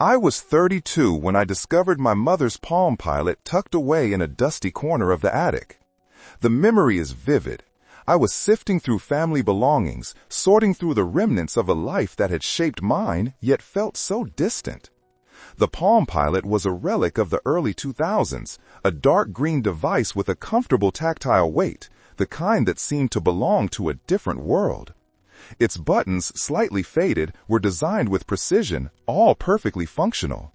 I was 32 when I discovered my mother's Palm Pilot tucked away in a dusty corner of the attic. The memory is vivid. I was sifting through family belongings, sorting through the remnants of a life that had shaped mine, yet felt so distant. The Palm Pilot was a relic of the early 2000s, a dark green device with a comfortable tactile weight, the kind that seemed to belong to a different world. Its buttons, slightly faded, were designed with precision, all perfectly functional.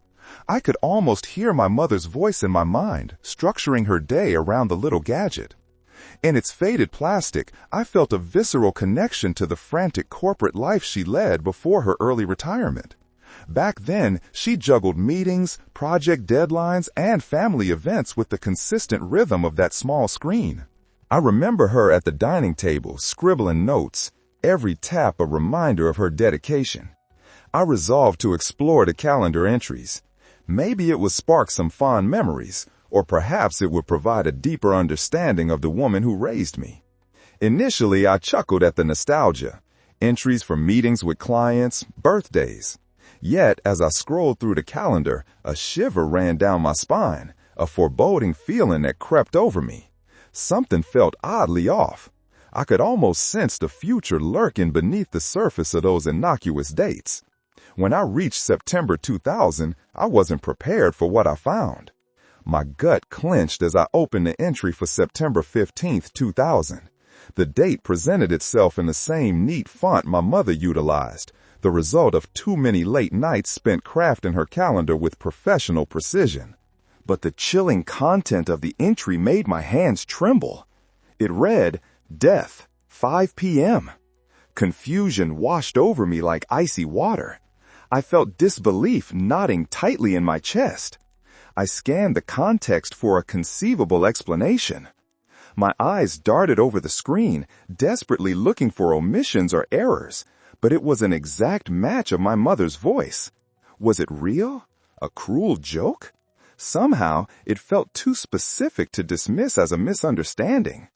I could almost hear my mother's voice in my mind, structuring her day around the little gadget. In its faded plastic, I felt a visceral connection to the frantic corporate life she led before her early retirement. Back then, she juggled meetings, project deadlines, and family events with the consistent rhythm of that small screen. I remember her at the dining table, scribbling notes, every tap a reminder of her dedication. I resolved to explore the calendar entries. Maybe it would spark some fond memories, or perhaps it would provide a deeper understanding of the woman who raised me. Initially, I chuckled at the nostalgia, entries for meetings with clients, birthdays. Yet, as I scrolled through the calendar, a shiver ran down my spine, a foreboding feeling that crept over me. Something felt oddly off. I could almost sense the future lurking beneath the surface of those innocuous dates. When I reached September 2000, I wasn't prepared for what I found. My gut clenched as I opened the entry for September 15, 2000. The date presented itself in the same neat font my mother utilized, the result of too many late nights spent crafting her calendar with professional precision. But the chilling content of the entry made my hands tremble. It read, "Death, 5 p.m." Confusion washed over me like icy water. I felt disbelief knotting tightly in my chest. I scanned the context for a conceivable explanation. My eyes darted over the screen, desperately looking for omissions or errors, but it was an exact match of my mother's voice. Was it real? A cruel joke? Somehow, it felt too specific to dismiss as a misunderstanding.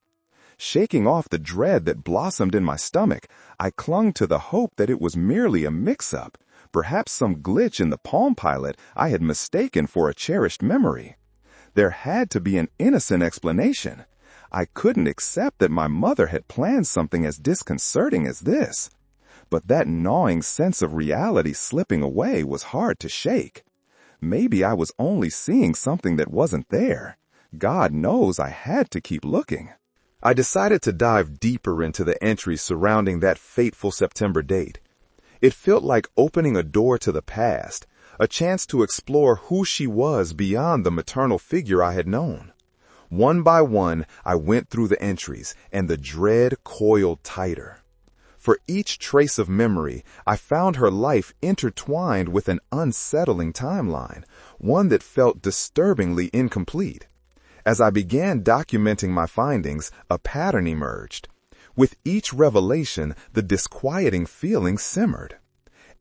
Shaking off the dread that blossomed in my stomach, I clung to the hope that it was merely a mix-up, perhaps some glitch in the Palm Pilot I had mistaken for a cherished memory. There had to be an innocent explanation. I couldn't accept that my mother had planned something as disconcerting as this. But that gnawing sense of reality slipping away was hard to shake. Maybe I was only seeing something that wasn't there. God knows I had to keep looking. I decided to dive deeper into the entries surrounding that fateful September date. It felt like opening a door to the past, a chance to explore who she was beyond the maternal figure I had known. One by one, I went through the entries, and the dread coiled tighter. For each trace of memory, I found her life intertwined with an unsettling timeline, one that felt disturbingly incomplete. As I began documenting my findings, a pattern emerged. With each revelation, the disquieting feeling simmered.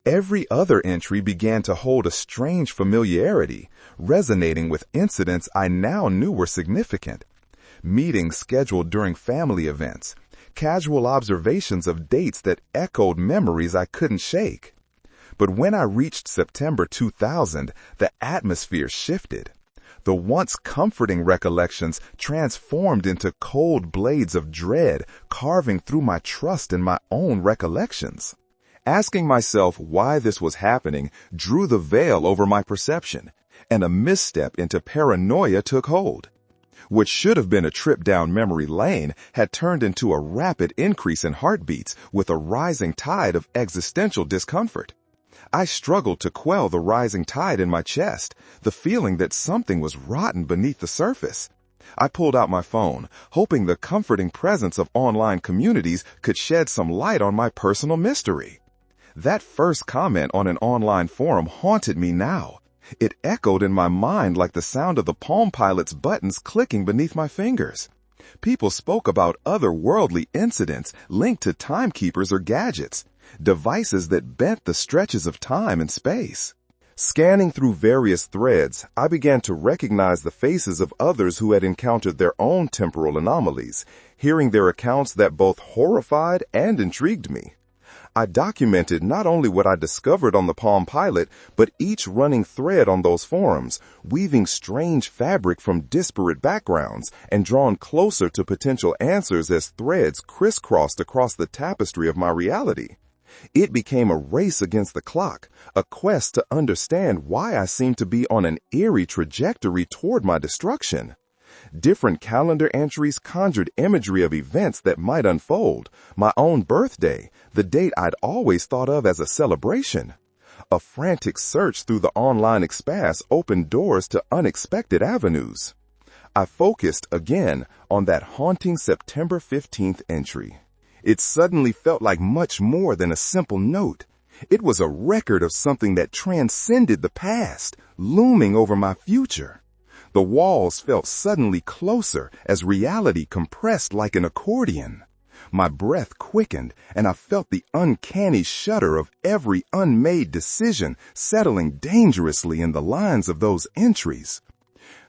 Every other entry began to hold a strange familiarity, resonating with incidents I now knew were significant. Meetings scheduled during family events, casual observations of dates that echoed memories I couldn't shake. But when I reached September 2000, the atmosphere shifted. The once comforting recollections transformed into cold blades of dread, carving through my trust in my own recollections. Asking myself why this was happening drew the veil over my perception, and a misstep into paranoia took hold. What should have been a trip down memory lane had turned into a rapid increase in heartbeats with a rising tide of existential discomfort. I struggled to quell the rising tide in my chest, the feeling that something was rotten beneath the surface. I pulled out my phone, hoping the comforting presence of online communities could shed some light on my personal mystery. That first comment on an online forum haunted me now. It echoed in my mind like the sound of the Palm Pilot's buttons clicking beneath my fingers. People spoke about otherworldly incidents linked to timekeepers or gadgets, devices that bent the stretches of time and space. Scanning through various threads, I began to recognize the faces of others who had encountered their own temporal anomalies, hearing their accounts that both horrified and intrigued me. I documented not only what I discovered on the Palm Pilot, but each running thread on those forums, weaving strange fabric from disparate backgrounds and drawn closer to potential answers as threads crisscrossed across the tapestry of my reality. It became a race against the clock, a quest to understand why I seemed to be on an eerie trajectory toward my destruction. Different calendar entries conjured imagery of events that might unfold. My own birthday, the date I'd always thought of as a celebration. A frantic search through the online expanse opened doors to unexpected avenues. I focused again on that haunting September 15th entry. It suddenly felt like much more than a simple note. It was a record of something that transcended the past, looming over my future. The walls felt suddenly closer as reality compressed like an accordion. My breath quickened, and I felt the uncanny shudder of every unmade decision settling dangerously in the lines of those entries.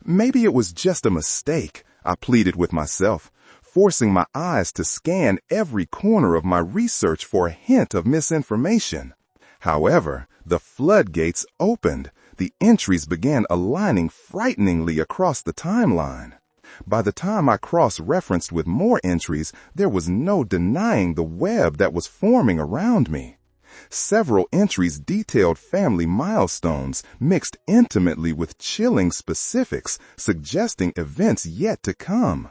Maybe it was just a mistake, I pleaded with myself, forcing my eyes to scan every corner of my research for a hint of misinformation. However, the floodgates opened. The entries began aligning frighteningly across the timeline. By the time I cross-referenced with more entries, there was no denying the web that was forming around me. Several entries detailed family milestones mixed intimately with chilling specifics, suggesting events yet to come.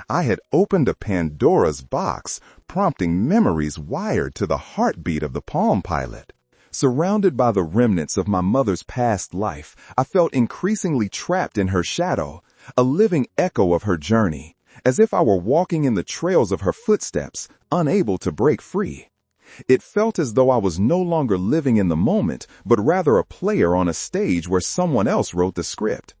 I had opened a Pandora's box, prompting memories wired to the heartbeat of the Palm Pilot. Surrounded by the remnants of my mother's past life, I felt increasingly trapped in her shadow, a living echo of her journey, as if I were walking in the trails of her footsteps, unable to break free. It felt as though I was no longer living in the moment, but rather a player on a stage where someone else wrote the script.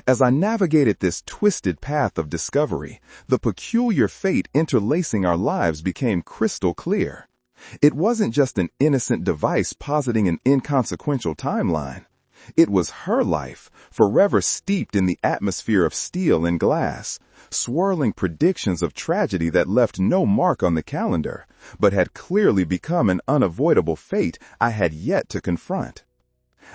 As I navigated this twisted path of discovery, the peculiar fate interlacing our lives became crystal clear. It wasn't just an innocent device positing an inconsequential timeline. It was her life, forever steeped in the atmosphere of steel and glass, swirling predictions of tragedy that left no mark on the calendar, but had clearly become an unavoidable fate I had yet to confront.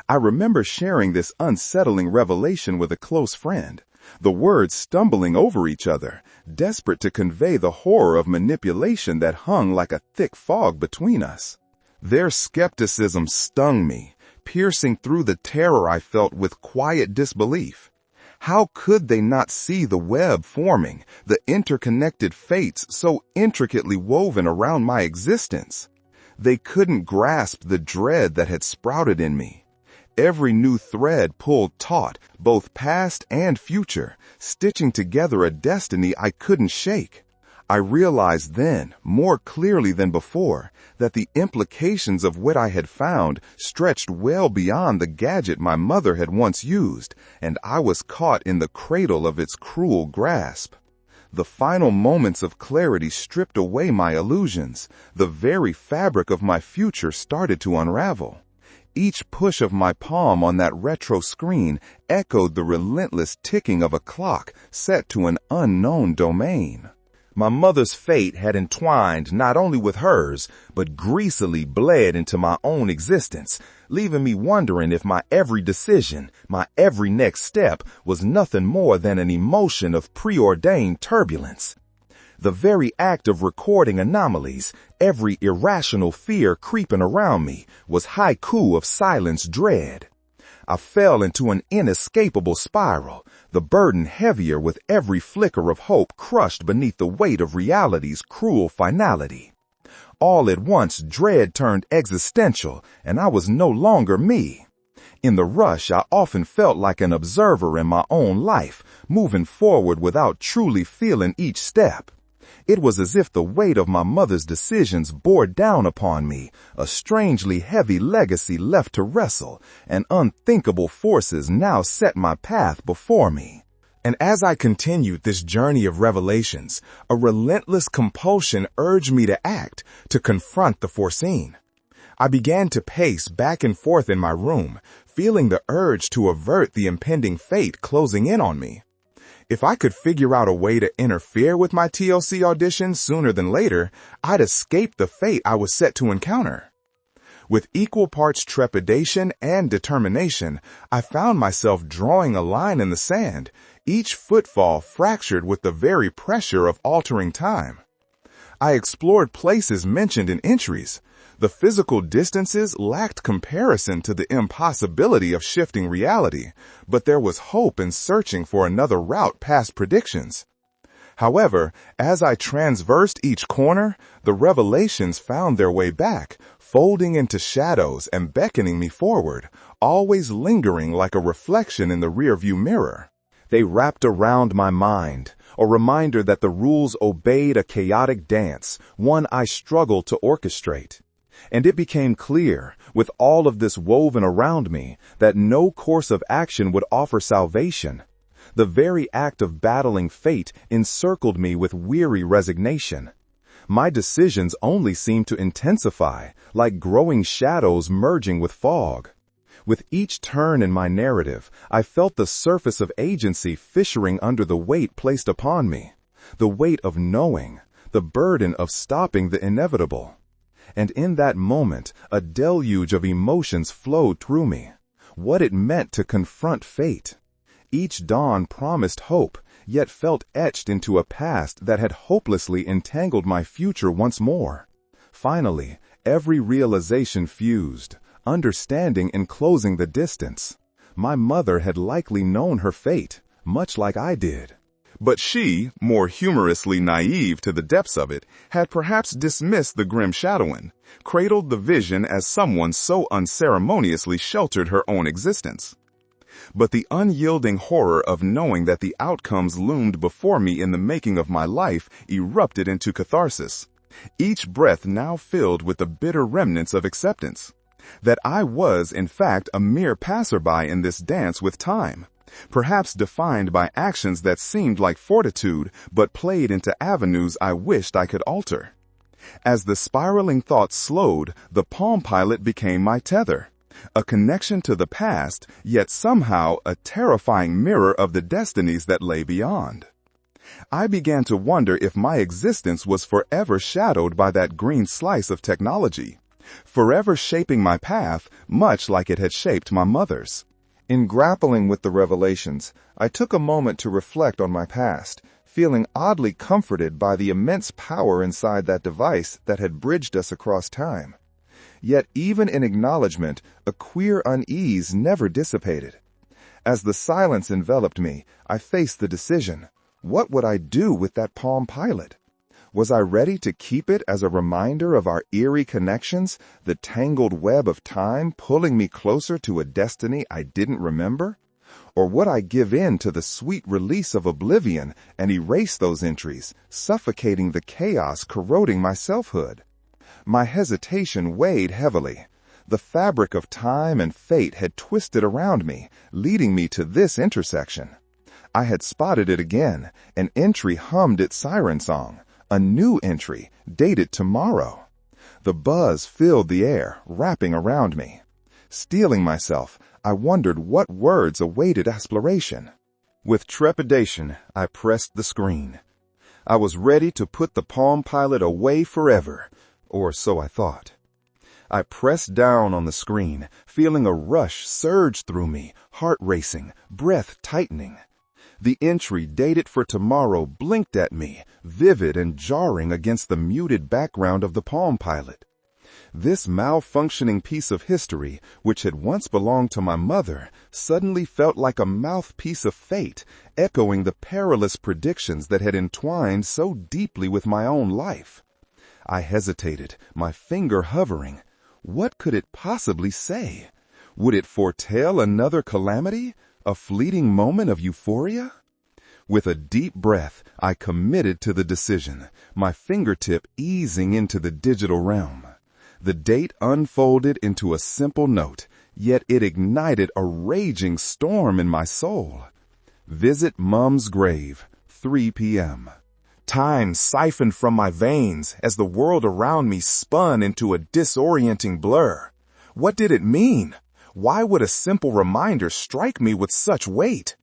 I remember sharing this unsettling revelation with a close friend, the words stumbling over each other, desperate to convey the horror of manipulation that hung like a thick fog between us. Their skepticism stung me, piercing through the terror I felt with quiet disbelief. How could they not see the web forming, the interconnected fates so intricately woven around my existence? They couldn't grasp the dread that had sprouted in me. Every new thread pulled taut, both past and future, stitching together a destiny I couldn't shake. I realized then, more clearly than before, that the implications of what I had found stretched well beyond the gadget my mother had once used, and I was caught in the cradle of its cruel grasp. The final moments of clarity stripped away my illusions. The very fabric of my future started to unravel. Each push of my palm on that retro screen echoed the relentless ticking of a clock set to an unknown domain. My mother's fate had entwined not only with hers, but greasily bled into my own existence, leaving me wondering if my every decision, my every next step, was nothing more than an emotion of preordained turbulence. The very act of recording anomalies, every irrational fear creeping around me, was haiku of silence dread. I fell into an inescapable spiral, the burden heavier with every flicker of hope crushed beneath the weight of reality's cruel finality. All at once, dread turned existential, and I was no longer me. In the rush, I often felt like an observer in my own life, moving forward without truly feeling each step. It was as if the weight of my mother's decisions bore down upon me, a strangely heavy legacy left to wrestle, and unthinkable forces now set my path before me. And as I continued this journey of revelations, a relentless compulsion urged me to act, to confront the foreseen. I began to pace back and forth in my room, feeling the urge to avert the impending fate closing in on me. If I could figure out a way to interfere with my TLC audition sooner than later, I'd escape the fate I was set to encounter. With equal parts trepidation and determination, I found myself drawing a line in the sand, each footfall fractured with the very pressure of altering time. I explored places mentioned in entries. The physical distances lacked comparison to the impossibility of shifting reality, but there was hope in searching for another route past predictions. However, as I transversed each corner, the revelations found their way back, folding into shadows and beckoning me forward, always lingering like a reflection in the rearview mirror. They wrapped around my mind, a reminder that the rules obeyed a chaotic dance, one I struggled to orchestrate. And it became clear, with all of this woven around me, that no course of action would offer salvation. The very act of battling fate encircled me with weary resignation. My decisions only seemed to intensify, like growing shadows merging with fog. With each turn in my narrative, I felt the surface of agency fissuring under the weight placed upon me, the weight of knowing, the burden of stopping the inevitable. And in that moment, a deluge of emotions flowed through me. What it meant to confront fate. Each dawn promised hope, yet felt etched into a past that had hopelessly entangled my future once more. Finally, every realization fused, understanding enclosing the distance. My mother had likely known her fate, much like I did. But she, more humorously naive to the depths of it, had perhaps dismissed the grim shadowing, cradled the vision as someone so unceremoniously sheltered her own existence. But the unyielding horror of knowing that the outcomes loomed before me in the making of my life erupted into catharsis, each breath now filled with the bitter remnants of acceptance. That I was, in fact, a mere passerby in this dance with time, perhaps defined by actions that seemed like fortitude but played into avenues I wished I could alter. As the spiraling thoughts slowed, the Palm Pilot became my tether, a connection to the past, yet somehow a terrifying mirror of the destinies that lay beyond. I began to wonder if my existence was forever shadowed by that green slice of technology, forever shaping my path, much like it had shaped my mother's. In grappling with the revelations, I took a moment to reflect on my past, feeling oddly comforted by the immense power inside that device that had bridged us across time. Yet even in acknowledgement, a queer unease never dissipated. As the silence enveloped me, I faced the decision. What would I do with that Palm Pilot? Was I ready to keep it as a reminder of our eerie connections, the tangled web of time pulling me closer to a destiny I didn't remember? Or would I give in to the sweet release of oblivion and erase those entries, suffocating the chaos corroding my selfhood? My hesitation weighed heavily. The fabric of time and fate had twisted around me, leading me to this intersection. I had spotted it again. An entry hummed its siren song. A new entry, dated tomorrow. The buzz filled the air, wrapping around me. Steeling myself, I wondered what words awaited exploration. With trepidation, I pressed the screen. I was ready to put the Palm Pilot away forever, or so I thought. I pressed down on the screen, feeling a rush surge through me, heart racing, breath tightening. The entry dated for tomorrow blinked at me, vivid and jarring against the muted background of the Palm Pilot. This malfunctioning piece of history, which had once belonged to my mother, suddenly felt like a mouthpiece of fate, echoing the perilous predictions that had entwined so deeply with my own life. I hesitated, my finger hovering. What could it possibly say? Would it foretell another calamity? A fleeting moment of euphoria? With a deep breath, I committed to the decision, my fingertip easing into the digital realm. The date unfolded into a simple note, yet it ignited a raging storm in my soul. Visit Mum's grave, 3 p.m. Time siphoned from my veins as the world around me spun into a disorienting blur. What did it mean? Why would a simple reminder strike me with such weight?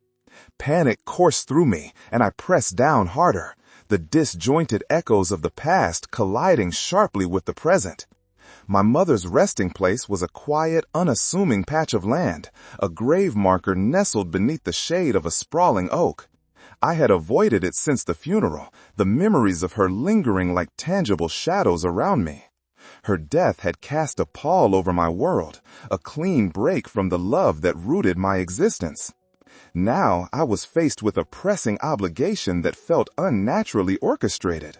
Panic coursed through me, and I pressed down harder, the disjointed echoes of the past colliding sharply with the present. My mother's resting place was a quiet, unassuming patch of land, a grave marker nestled beneath the shade of a sprawling oak. I had avoided it since the funeral, the memories of her lingering like tangible shadows around me. Her death had cast a pall over my world, a clean break from the love that rooted my existence. Now I was faced with a pressing obligation that felt unnaturally orchestrated.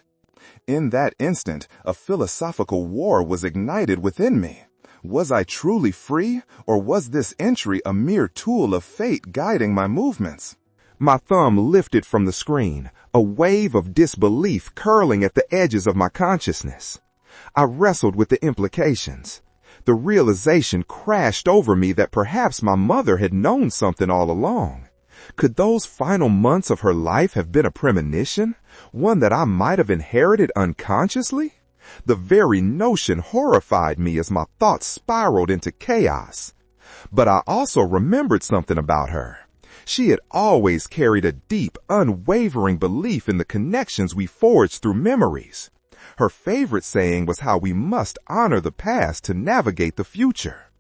In that instant, a philosophical war was ignited within me. Was I truly free, or was this entry a mere tool of fate guiding my movements? My thumb lifted from the screen, a wave of disbelief curling at the edges of my consciousness. I wrestled with the implications. The realization crashed over me that perhaps my mother had known something all along. Could those final months of her life have been a premonition, one that I might have inherited unconsciously? The very notion horrified me as my thoughts spiraled into chaos. But I also remembered something about her. She had always carried a deep, unwavering belief in the connections we forged through memories. Her favorite saying was how we must honor the past to navigate the future.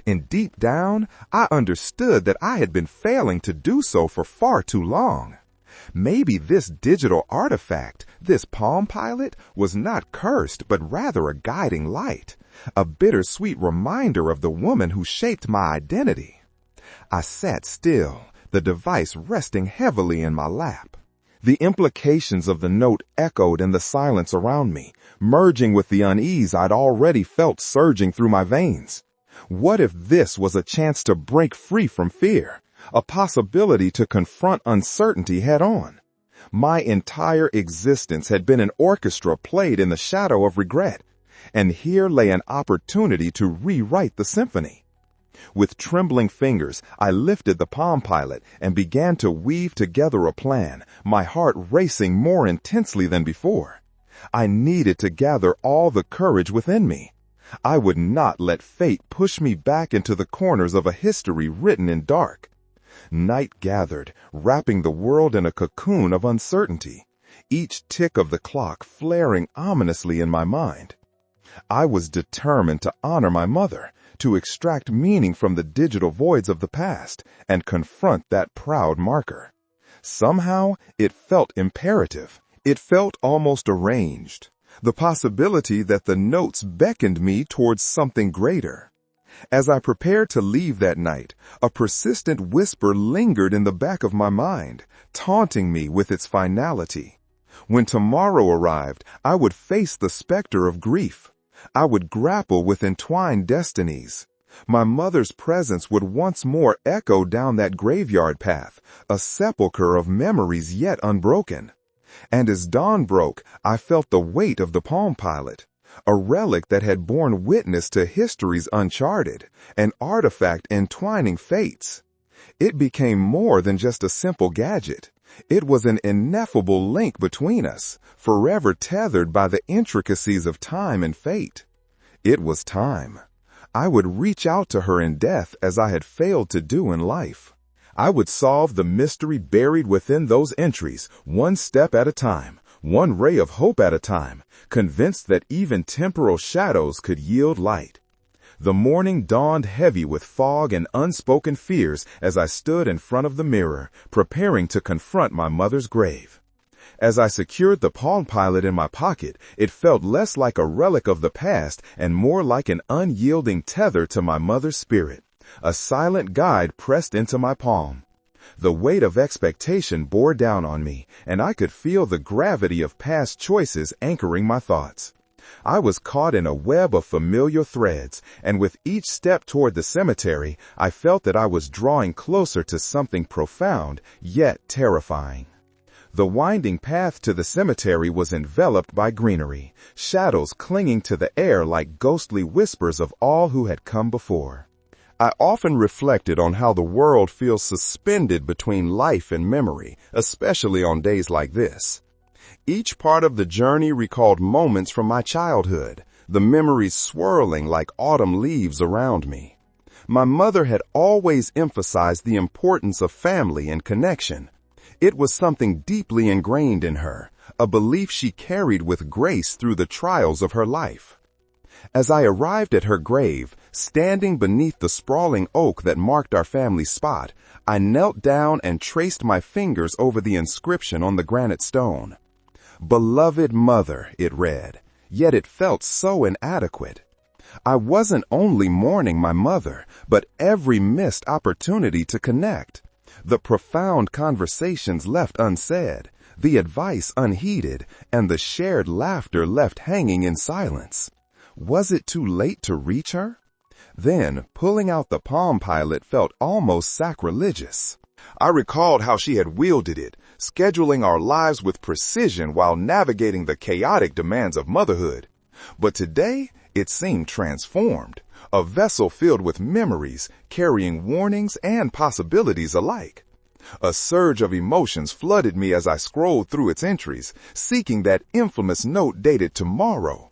And deep down, I understood that I had been failing to do so for far too long. Maybe this digital artifact, this Palm Pilot, was not cursed but rather a guiding light, a bittersweet reminder of the woman who shaped my identity. I sat still, the device resting heavily in my lap. The implications of the note echoed in the silence around me, merging with the unease I'd already felt surging through my veins. What if this was a chance to break free from fear, a possibility to confront uncertainty head-on? My entire existence had been an orchestra played in the shadow of regret, and here lay an opportunity to rewrite the symphony. With trembling fingers, I lifted the Palm Pilot and began to weave together a plan, my heart racing more intensely than before. I needed to gather all the courage within me. I would not let fate push me back into the corners of a history written in dark. Night gathered, wrapping the world in a cocoon of uncertainty, each tick of the clock flaring ominously in my mind. I was determined to honor my mother, to extract meaning from the digital voids of the past, and confront that proud marker. Somehow, it felt imperative. It felt almost arranged. The possibility that the notes beckoned me towards something greater. As I prepared to leave that night, a persistent whisper lingered in the back of my mind, taunting me with its finality. When tomorrow arrived, I would face the specter of grief. I would grapple with entwined destinies. My mother's presence would once more echo down that graveyard path, a sepulcher of memories yet unbroken. And as dawn broke, I felt the weight of the Palm Pilot, a relic that had borne witness to history's uncharted, an artifact entwining fates. It became more than just a simple gadget. It was an ineffable link between us, forever tethered by the intricacies of time and fate. It was time. I would reach out to her in death as I had failed to do in life. I would solve the mystery buried within those entries, one step at a time, one ray of hope at a time, convinced that even temporal shadows could yield light. The morning dawned heavy with fog and unspoken fears as I stood in front of the mirror, preparing to confront my mother's grave. As I secured the Palm Pilot in my pocket, it felt less like a relic of the past and more like an unyielding tether to my mother's spirit. A silent guide pressed into my palm. The weight of expectation bore down on me, and I could feel the gravity of past choices anchoring my thoughts. I was caught in a web of familiar threads, and with each step toward the cemetery, I felt that I was drawing closer to something profound, yet terrifying. The winding path to the cemetery was enveloped by greenery, shadows clinging to the air like ghostly whispers of all who had come before. I often reflected on how the world feels suspended between life and memory, especially on days like this. Each part of the journey recalled moments from my childhood, the memories swirling like autumn leaves around me. My mother had always emphasized the importance of family and connection. It was something deeply ingrained in her, a belief she carried with grace through the trials of her life. As I arrived at her grave, standing beneath the sprawling oak that marked our family spot, I knelt down and traced my fingers over the inscription on the granite stone. "Beloved Mother," it read, yet it felt so inadequate. I wasn't only mourning my mother, but every missed opportunity to connect. The profound conversations left unsaid, the advice unheeded, and the shared laughter left hanging in silence. Was it too late to reach her? Then, pulling out the Palm Pilot felt almost sacrilegious. I recalled how she had wielded it, scheduling our lives with precision while navigating the chaotic demands of motherhood. But today, it seemed transformed, a vessel filled with memories, carrying warnings and possibilities alike. A surge of emotions flooded me as I scrolled through its entries, seeking that infamous note dated tomorrow.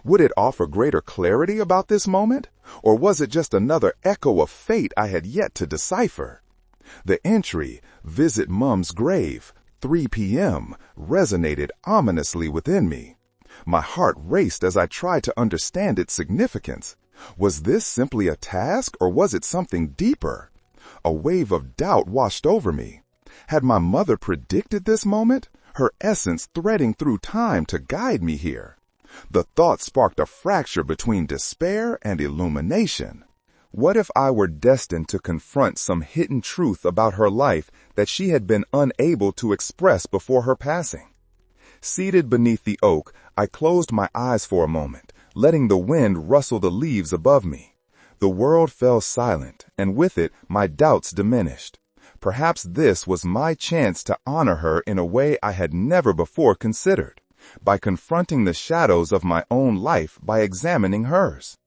Would it offer greater clarity about this moment, or was it just another echo of fate I had yet to decipher? The entry, "Visit Mom's grave, 3 p.m., resonated ominously within me. My heart raced as I tried to understand its significance. Was this simply a task, or was it something deeper? A wave of doubt washed over me. Had my mother predicted this moment, her essence threading through time to guide me here? The thought sparked a fracture between despair and illumination. What if I were destined to confront some hidden truth about her life that she had been unable to express before her passing? Seated beneath the oak, I closed my eyes for a moment, letting the wind rustle the leaves above me. The world fell silent, and with it, my doubts diminished. Perhaps this was my chance to honor her in a way I had never before considered, by confronting the shadows of my own life by examining hers.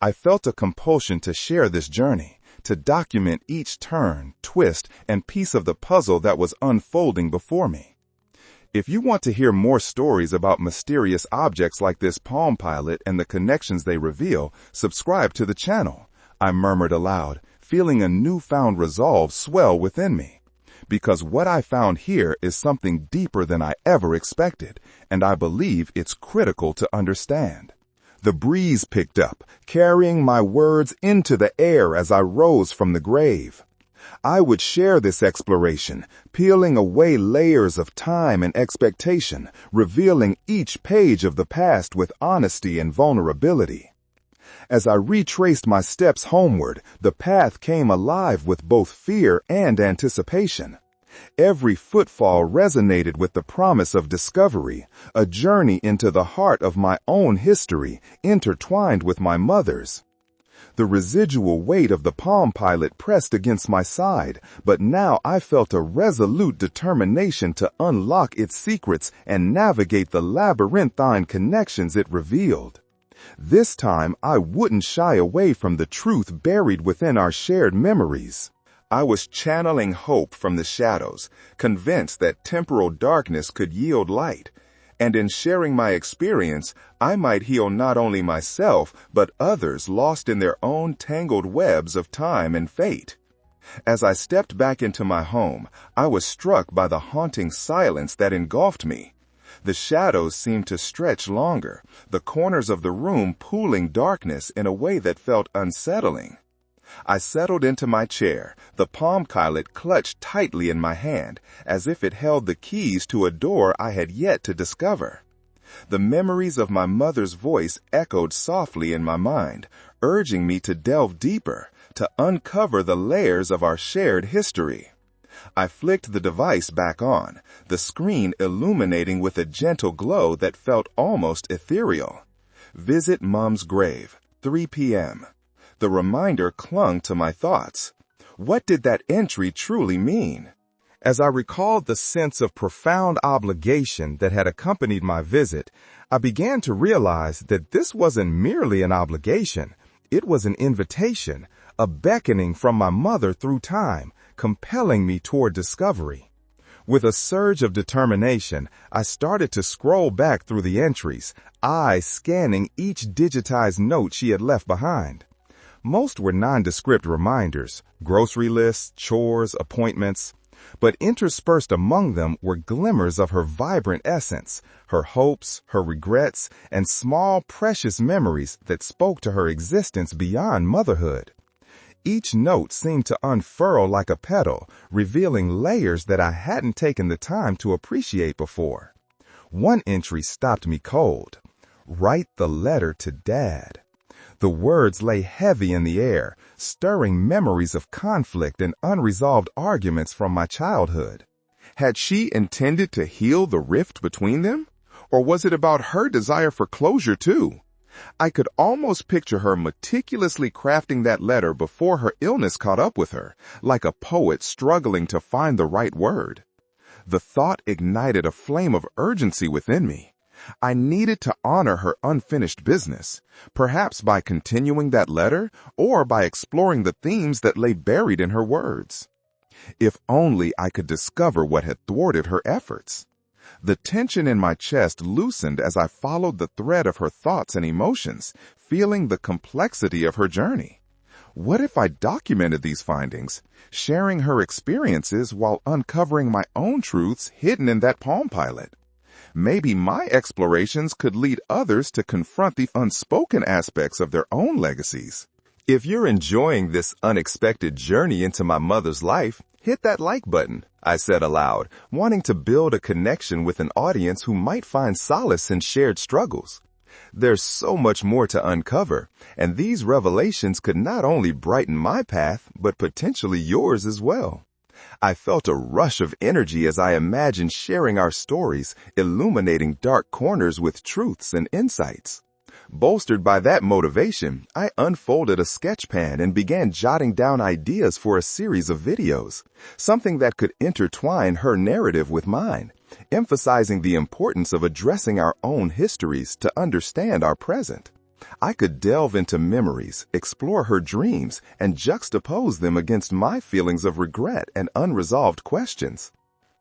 I felt a compulsion to share this journey, to document each turn, twist, and piece of the puzzle that was unfolding before me. If you want to hear more stories about mysterious objects like this Palm Pilot and the connections they reveal, subscribe to the channel, I murmured aloud, feeling a newfound resolve swell within me. Because what I found here is something deeper than I ever expected, and I believe it's critical to understand. The breeze picked up, carrying my words into the air as I rose from the grave. I would share this exploration, peeling away layers of time and expectation, revealing each page of the past with honesty and vulnerability. As I retraced my steps homeward, the path came alive with both fear and anticipation. Every footfall resonated with the promise of discovery, a journey into the heart of my own history, intertwined with my mother's. The residual weight of the Palm Pilot pressed against my side, but now I felt a resolute determination to unlock its secrets and navigate the labyrinthine connections it revealed. This time, I wouldn't shy away from the truth buried within our shared memories. I was channeling hope from the shadows, convinced that temporal darkness could yield light. And in sharing my experience, I might heal not only myself, but others lost in their own tangled webs of time and fate. As I stepped back into my home, I was struck by the haunting silence that engulfed me. The shadows seemed to stretch longer, the corners of the room pooling darkness in a way that felt unsettling. I settled into my chair, the Palm Pilot clutched tightly in my hand, as if it held the keys to a door I had yet to discover. The memories of my mother's voice echoed softly in my mind, urging me to delve deeper, to uncover the layers of our shared history. I flicked the device back on, the screen illuminating with a gentle glow that felt almost ethereal. Visit Mom's grave, 3 p.m. The reminder clung to my thoughts. What did that entry truly mean? As I recalled the sense of profound obligation that had accompanied my visit, I began to realize that this wasn't merely an obligation. It was an invitation, a beckoning from my mother through time, compelling me toward discovery. With a surge of determination, I started to scroll back through the entries, eyes scanning each digitized note she had left behind. Most were nondescript reminders, grocery lists, chores, appointments. But interspersed among them were glimmers of her vibrant essence, her hopes, her regrets, and small, precious memories that spoke to her existence beyond motherhood. Each note seemed to unfurl like a petal, revealing layers that I hadn't taken the time to appreciate before. One entry stopped me cold. Write the letter to Dad. The words lay heavy in the air, stirring memories of conflict and unresolved arguments from my childhood. Had she intended to heal the rift between them? Or was it about her desire for closure too? I could almost picture her meticulously crafting that letter before her illness caught up with her, like a poet struggling to find the right word. The thought ignited a flame of urgency within me. I needed to honor her unfinished business, perhaps by continuing that letter or by exploring the themes that lay buried in her words. If only I could discover what had thwarted her efforts. The tension in my chest loosened as I followed the thread of her thoughts and emotions, feeling the complexity of her journey. What if I documented these findings, sharing her experiences while uncovering my own truths hidden in that Palm Pilot? Maybe my explorations could lead others to confront the unspoken aspects of their own legacies. If you're enjoying this unexpected journey into my mother's life, hit that like button, I said aloud, wanting to build a connection with an audience who might find solace in shared struggles. There's so much more to uncover, and these revelations could not only brighten my path, but potentially yours as well. I felt a rush of energy as I imagined sharing our stories, illuminating dark corners with truths and insights. Bolstered by that motivation, I unfolded a sketch pad and began jotting down ideas for a series of videos, something that could intertwine her narrative with mine, emphasizing the importance of addressing our own histories to understand our present. I could delve into memories, explore her dreams, and juxtapose them against my feelings of regret and unresolved questions.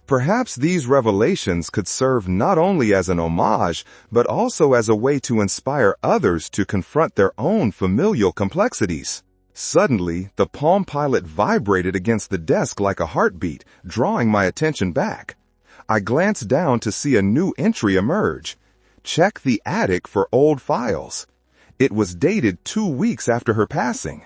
Perhaps these revelations could serve not only as an homage, but also as a way to inspire others to confront their own familial complexities. Suddenly, the Palm Pilot vibrated against the desk like a heartbeat, drawing my attention back. I glanced down to see a new entry emerge. Check the attic for old files. It was dated 2 weeks after her passing.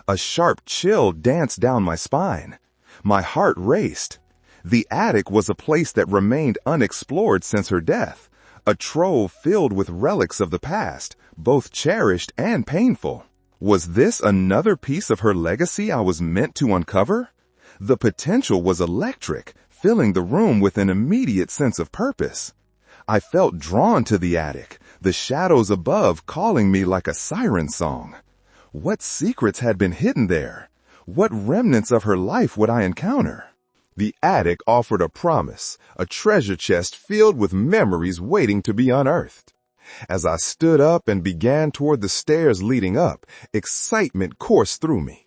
A sharp chill danced down my spine. My heart raced. The attic was a place that remained unexplored since her death, a trove filled with relics of the past, both cherished and painful. Was this another piece of her legacy I was meant to uncover? The potential was electric, filling the room with an immediate sense of purpose. I felt drawn to the attic, the shadows above calling me like a siren song. What secrets had been hidden there? What remnants of her life would I encounter? The attic offered a promise, a treasure chest filled with memories waiting to be unearthed. As I stood up and began toward the stairs leading up, excitement coursed through me.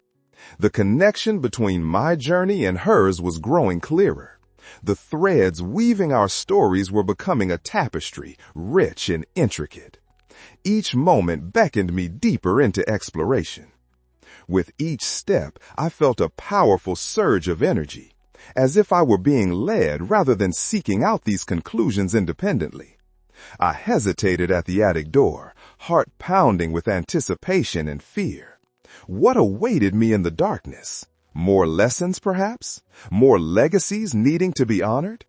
The connection between my journey and hers was growing clearer. The threads weaving our stories were becoming a tapestry, rich and intricate. Each moment beckoned me deeper into exploration. With each step, I felt a powerful surge of energy, as if I were being led rather than seeking out these conclusions independently. I hesitated at the attic door, heart pounding with anticipation and fear. What awaited me in the darkness? More lessons, perhaps? More legacies needing to be honored?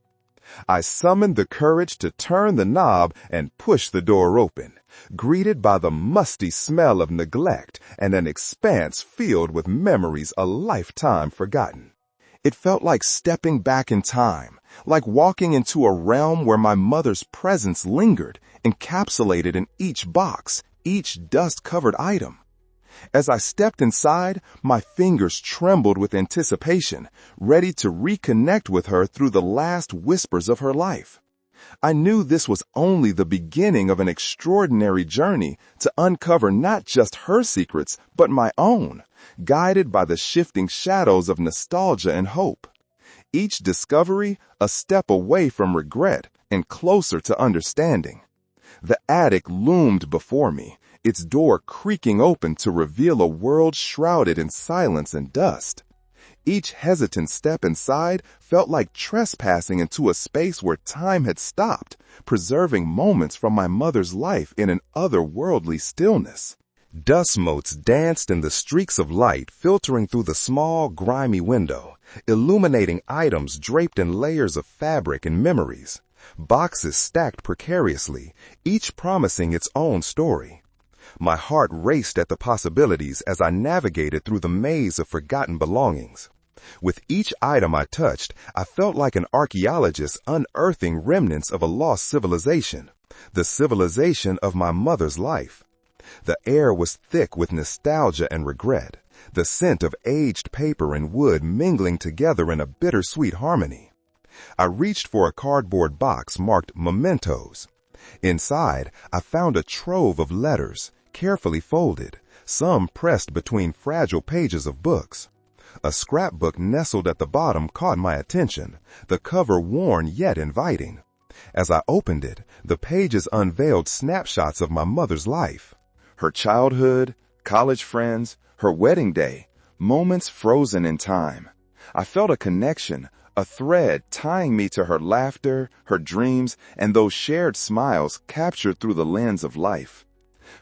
I summoned the courage to turn the knob and push the door open, greeted by the musty smell of neglect and an expanse filled with memories a lifetime forgotten. It felt like stepping back in time, like walking into a realm where my mother's presence lingered, encapsulated in each box, each dust-covered item. As I stepped inside, my fingers trembled with anticipation, ready to reconnect with her through the last whispers of her life. I knew this was only the beginning of an extraordinary journey to uncover not just her secrets, but my own, guided by the shifting shadows of nostalgia and hope. Each discovery, a step away from regret and closer to understanding. The attic loomed before me, its door creaking open to reveal a world shrouded in silence and dust. Each hesitant step inside felt like trespassing into a space where time had stopped, preserving moments from my mother's life in an otherworldly stillness. Dust motes danced in the streaks of light filtering through the small, grimy window, illuminating items draped in layers of fabric and memories. Boxes stacked precariously, each promising its own story. My heart raced at the possibilities as I navigated through the maze of forgotten belongings. With each item I touched, I felt like an archaeologist unearthing remnants of a lost civilization, the civilization of my mother's life. The air was thick with nostalgia and regret, the scent of aged paper and wood mingling together in a bittersweet harmony. I reached for a cardboard box marked Mementos. Inside, I found a trove of letters, carefully folded, some pressed between fragile pages of books. A scrapbook nestled at the bottom caught my attention, the cover worn yet inviting. As I opened it, the pages unveiled snapshots of my mother's life. Her childhood, college friends, her wedding day, moments frozen in time. I felt a connection, a thread tying me to her laughter, her dreams, and those shared smiles captured through the lens of life.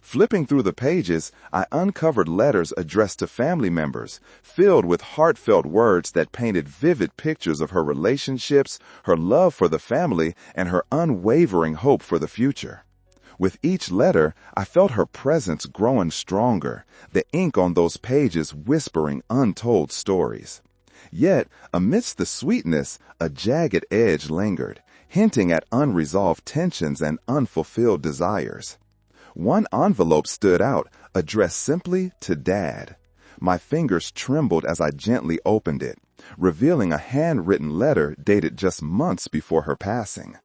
Flipping through the pages, I uncovered letters addressed to family members, filled with heartfelt words that painted vivid pictures of her relationships, her love for the family, and her unwavering hope for the future. With each letter, I felt her presence growing stronger, the ink on those pages whispering untold stories. Yet, amidst the sweetness, a jagged edge lingered, hinting at unresolved tensions and unfulfilled desires. One envelope stood out, addressed simply to Dad. My fingers trembled as I gently opened it, revealing a handwritten letter dated just months before her passing.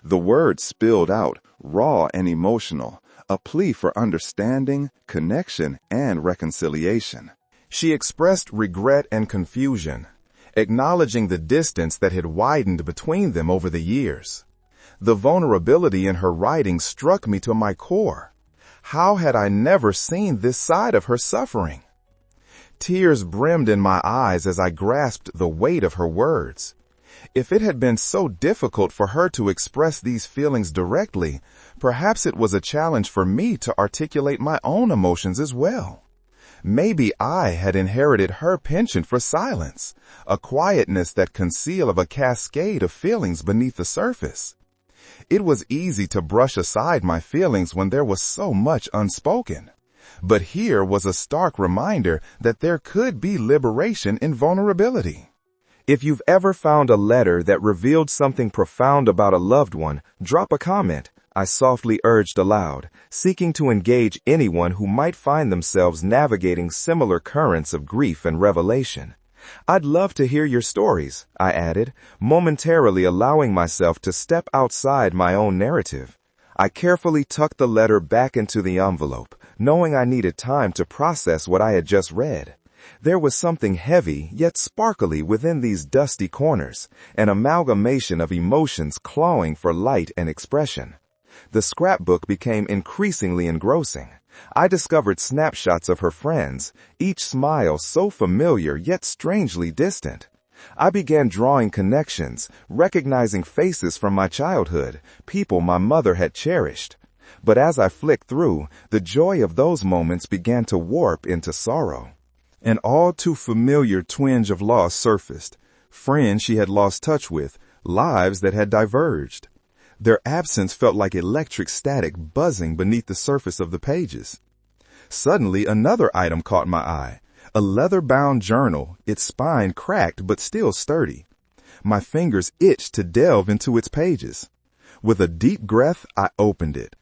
The words spilled out, raw and emotional, a plea for understanding, connection, and reconciliation. She expressed regret and confusion, acknowledging the distance that had widened between them over the years. The vulnerability in her writing struck me to my core. How had I never seen this side of her suffering? Tears brimmed in my eyes as I grasped the weight of her words. If it had been so difficult for her to express these feelings directly, perhaps it was a challenge for me to articulate my own emotions as well. Maybe I had inherited her penchant for silence, a quietness that concealed a cascade of feelings beneath the surface. It was easy to brush aside my feelings when there was so much unspoken. But here was a stark reminder that there could be liberation in vulnerability. If you've ever found a letter that revealed something profound about a loved one, drop a comment, I softly urged aloud, seeking to engage anyone who might find themselves navigating similar currents of grief and revelation. I'd love to hear your stories, I added, momentarily allowing myself to step outside my own narrative. I carefully tucked the letter back into the envelope, knowing I needed time to process what I had just read. There was something heavy yet sparkly within these dusty corners, an amalgamation of emotions clawing for light and expression. The scrapbook became increasingly engrossing. I discovered snapshots of her friends, each smile so familiar yet strangely distant. I began drawing connections, recognizing faces from my childhood, people my mother had cherished. But as I flicked through, the joy of those moments began to warp into sorrow. An all too familiar twinge of loss surfaced, friends she had lost touch with, lives that had diverged. Their absence felt like electric static buzzing beneath the surface of the pages. Suddenly, another item caught my eye, a leather-bound journal, its spine cracked but still sturdy. My fingers itched to delve into its pages. With a deep breath, I opened it.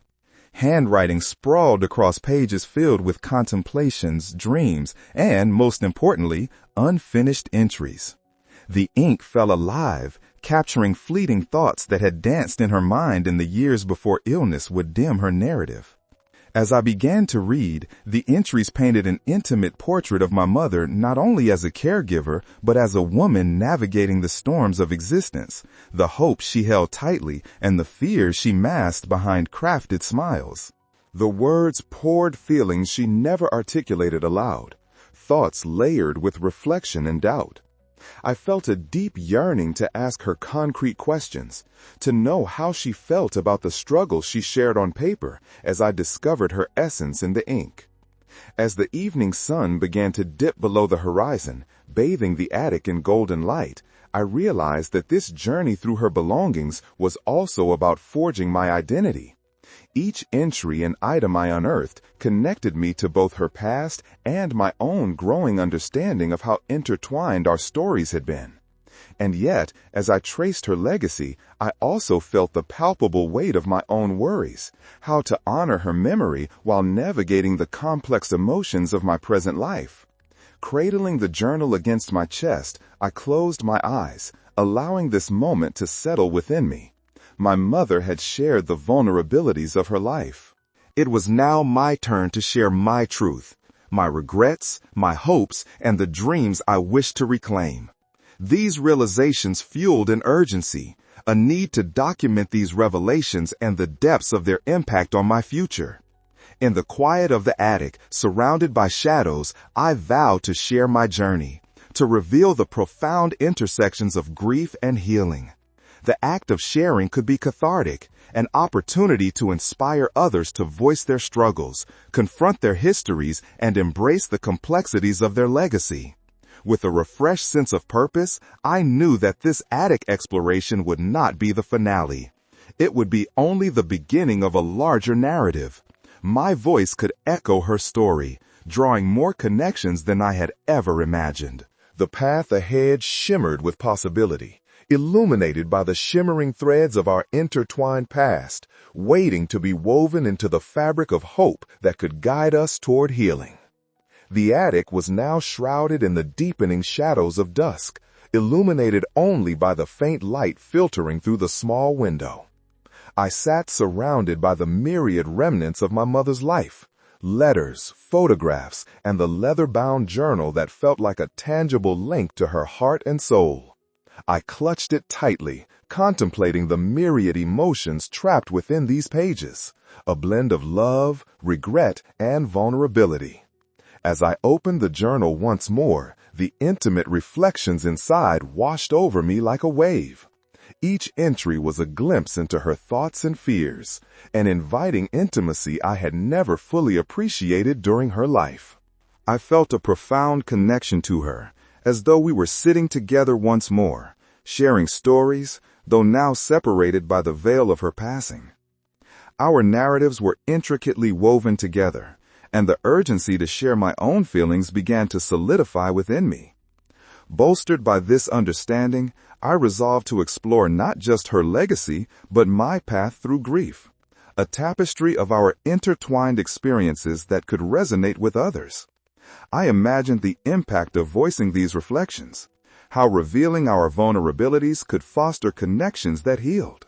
Handwriting sprawled across pages filled with contemplations, dreams, and, most importantly, unfinished entries. The ink felt alive, capturing fleeting thoughts that had danced in her mind in the years before illness would dim her narrative. As I began to read, the entries painted an intimate portrait of my mother not only as a caregiver, but as a woman navigating the storms of existence, the hopes she held tightly and the fears she masked behind crafted smiles. The words poured feelings she never articulated aloud, thoughts layered with reflection and doubt. I felt a deep yearning to ask her concrete questions, to know how she felt about the struggles she shared on paper as I discovered her essence in the ink. As the evening sun began to dip below the horizon, bathing the attic in golden light, I realized that this journey through her belongings was also about forging my identity. Each entry and item I unearthed connected me to both her past and my own growing understanding of how intertwined our stories had been. And yet, as I traced her legacy, I also felt the palpable weight of my own worries, how to honor her memory while navigating the complex emotions of my present life. Cradling the journal against my chest, I closed my eyes, allowing this moment to settle within me. My mother had shared the vulnerabilities of her life. It was now my turn to share my truth, my regrets, my hopes, and the dreams I wished to reclaim. These realizations fueled an urgency, a need to document these revelations and the depths of their impact on my future. In the quiet of the attic, surrounded by shadows, I vowed to share my journey, to reveal the profound intersections of grief and healing. The act of sharing could be cathartic, an opportunity to inspire others to voice their struggles, confront their histories, and embrace the complexities of their legacy. With a refreshed sense of purpose, I knew that this attic exploration would not be the finale. It would be only the beginning of a larger narrative. My voice could echo her story, drawing more connections than I had ever imagined. The path ahead shimmered with possibility, illuminated by the shimmering threads of our intertwined past, waiting to be woven into the fabric of hope that could guide us toward healing. The attic was now shrouded in the deepening shadows of dusk, illuminated only by the faint light filtering through the small window. I sat surrounded by the myriad remnants of my mother's life, letters, photographs, and the leather-bound journal that felt like a tangible link to her heart and soul. I clutched it tightly, contemplating the myriad emotions trapped within these pages, a blend of love, regret, and vulnerability. As I opened the journal once more, the intimate reflections inside washed over me like a wave. Each entry was a glimpse into her thoughts and fears, an inviting intimacy I had never fully appreciated during her life. I felt a profound connection to her, as though we were sitting together once more, sharing stories, though now separated by the veil of her passing. Our narratives were intricately woven together, and the urgency to share my own feelings began to solidify within me. Bolstered by this understanding, I resolved to explore not just her legacy, but my path through grief, a tapestry of our intertwined experiences that could resonate with others. I imagined the impact of voicing these reflections, how revealing our vulnerabilities could foster connections that healed.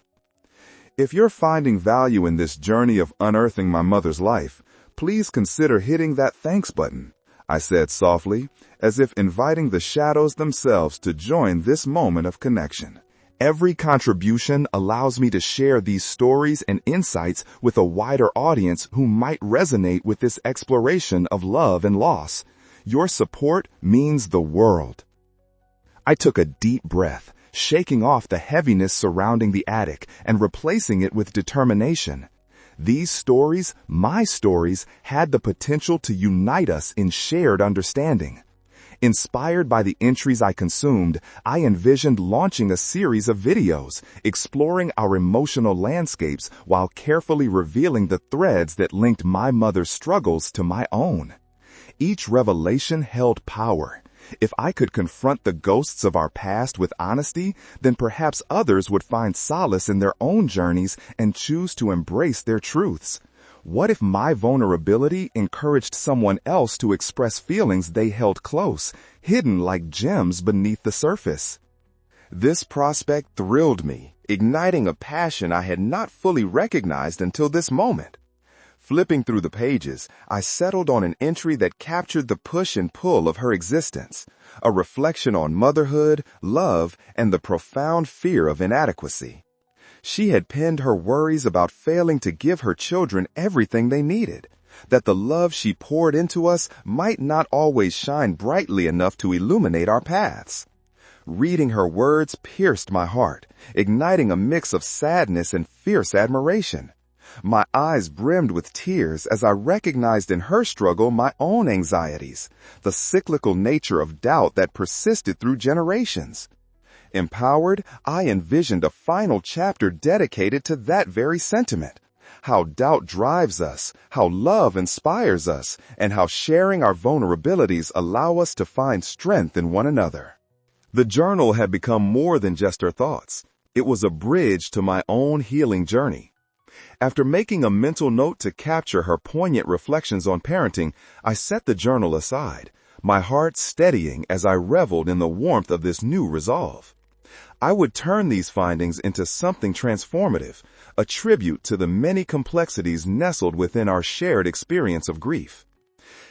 If you're finding value in this journey of unearthing my mother's life, please consider hitting that thanks button, I said softly, as if inviting the shadows themselves to join this moment of connection. Every contribution allows me to share these stories and insights with a wider audience who might resonate with this exploration of love and loss. Your support means the world. I took a deep breath, shaking off the heaviness surrounding the attic and replacing it with determination. These stories, my stories, had the potential to unite us in shared understanding. Inspired by the entries I consumed, I envisioned launching a series of videos, exploring our emotional landscapes while carefully revealing the threads that linked my mother's struggles to my own. Each revelation held power. If I could confront the ghosts of our past with honesty, then perhaps others would find solace in their own journeys and choose to embrace their truths. What if my vulnerability encouraged someone else to express feelings they held close, hidden like gems beneath the surface? This prospect thrilled me, igniting a passion I had not fully recognized until this moment. Flipping through the pages, I settled on an entry that captured the push and pull of her existence, a reflection on motherhood, love, and the profound fear of inadequacy. She had penned her worries about failing to give her children everything they needed, that the love she poured into us might not always shine brightly enough to illuminate our paths. Reading her words pierced my heart, igniting a mix of sadness and fierce admiration. My eyes brimmed with tears as I recognized in her struggle my own anxieties, the cyclical nature of doubt that persisted through generations. Empowered, I envisioned a final chapter dedicated to that very sentiment. How doubt drives us, how love inspires us, and how sharing our vulnerabilities allow us to find strength in one another. The journal had become more than just her thoughts. It was a bridge to my own healing journey. After making a mental note to capture her poignant reflections on parenting, I set the journal aside, my heart steadying as I reveled in the warmth of this new resolve. I would turn these findings into something transformative, a tribute to the many complexities nestled within our shared experience of grief.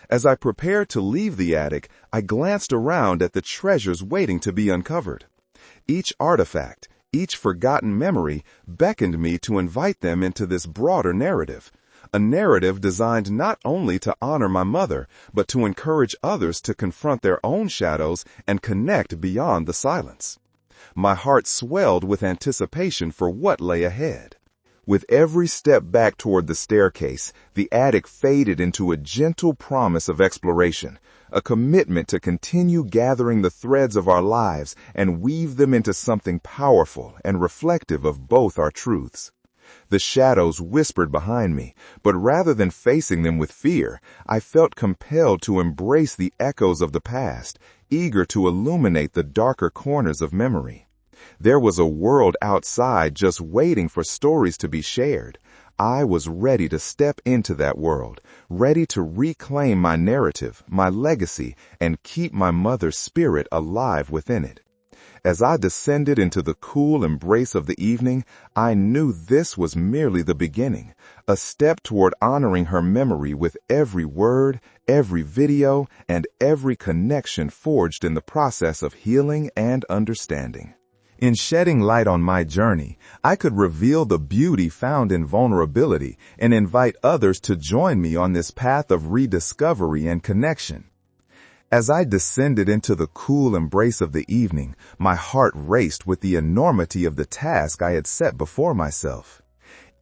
As I prepared to leave the attic, I glanced around at the treasures waiting to be uncovered. Each artifact, each forgotten memory beckoned me to invite them into this broader narrative, a narrative designed not only to honor my mother, but to encourage others to confront their own shadows and connect beyond the silence. My heart swelled with anticipation for what lay ahead. With every step back toward the staircase, the attic faded into a gentle promise of exploration, a commitment to continue gathering the threads of our lives and weave them into something powerful and reflective of both our truths. The shadows whispered behind me, but rather than facing them with fear, I felt compelled to embrace the echoes of the past, eager to illuminate the darker corners of memory. There was a world outside just waiting for stories to be shared. I was ready to step into that world, ready to reclaim my narrative, my legacy, and keep my mother's spirit alive within it. As I descended into the cool embrace of the evening, I knew this was merely the beginning, a step toward honoring her memory with every word, every video, and every connection forged in the process of healing and understanding. In shedding light on my journey, I could reveal the beauty found in vulnerability and invite others to join me on this path of rediscovery and connection. As I descended into the cool embrace of the evening, my heart raced with the enormity of the task I had set before myself.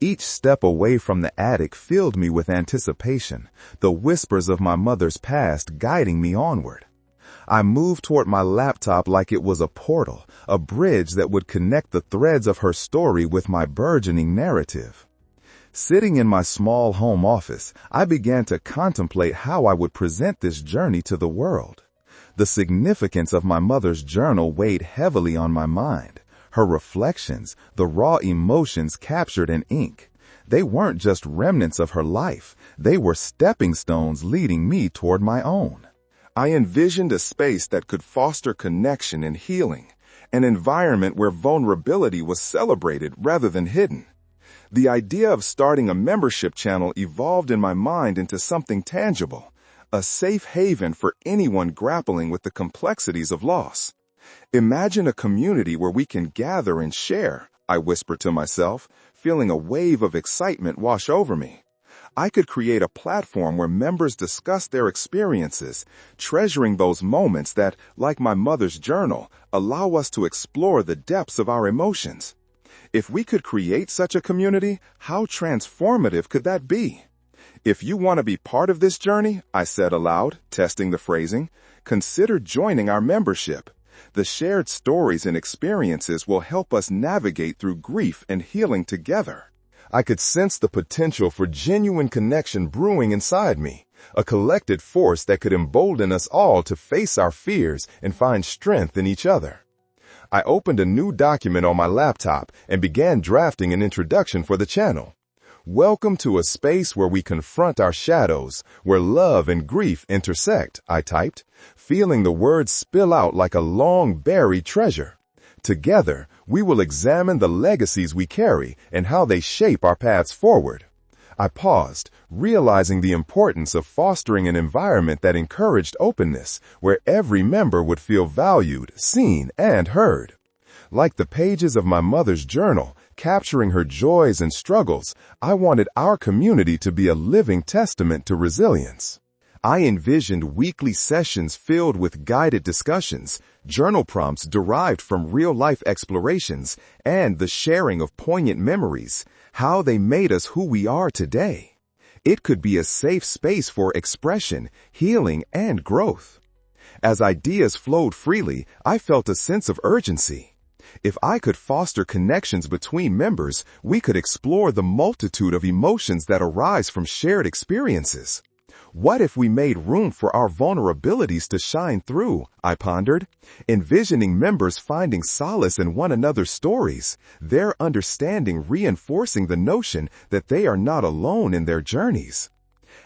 Each step away from the attic filled me with anticipation, the whispers of my mother's past guiding me onward. I moved toward my laptop like it was a portal, a bridge that would connect the threads of her story with my burgeoning narrative. Sitting in my small home office, I began to contemplate how I would present this journey to the world. The significance of my mother's journal weighed heavily on my mind. Her reflections, the raw emotions captured in ink. They weren't just remnants of her life. They were stepping stones leading me toward my own. I envisioned a space that could foster connection and healing, an environment where vulnerability was celebrated rather than hidden. The idea of starting a membership channel evolved in my mind into something tangible, a safe haven for anyone grappling with the complexities of loss. Imagine a community where we can gather and share, I whispered to myself, feeling a wave of excitement wash over me. I could create a platform where members discuss their experiences, treasuring those moments that, like my mother's journal, allow us to explore the depths of our emotions. If we could create such a community, how transformative could that be? If you want to be part of this journey, I said aloud, testing the phrasing, consider joining our membership. The shared stories and experiences will help us navigate through grief and healing together. I could sense the potential for genuine connection brewing inside me, a collected force that could embolden us all to face our fears and find strength in each other. I opened a new document on my laptop and began drafting an introduction for the channel. Welcome to a space where we confront our shadows, where love and grief intersect, I typed, feeling the words spill out like a long-buried treasure. Together, we will examine the legacies we carry and how they shape our paths forward. I paused, realizing the importance of fostering an environment that encouraged openness, where every member would feel valued, seen, and heard. Like the pages of my mother's journal, capturing her joys and struggles, I wanted our community to be a living testament to resilience. I envisioned weekly sessions filled with guided discussions, journal prompts derived from real-life explorations, and the sharing of poignant memories, how they made us who we are today. It could be a safe space for expression, healing, and growth. As ideas flowed freely, I felt a sense of urgency. If I could foster connections between members, we could explore the multitude of emotions that arise from shared experiences. What if we made room for our vulnerabilities to shine through? I pondered, envisioning members finding solace in one another's stories, their understanding reinforcing the notion that they are not alone in their journeys.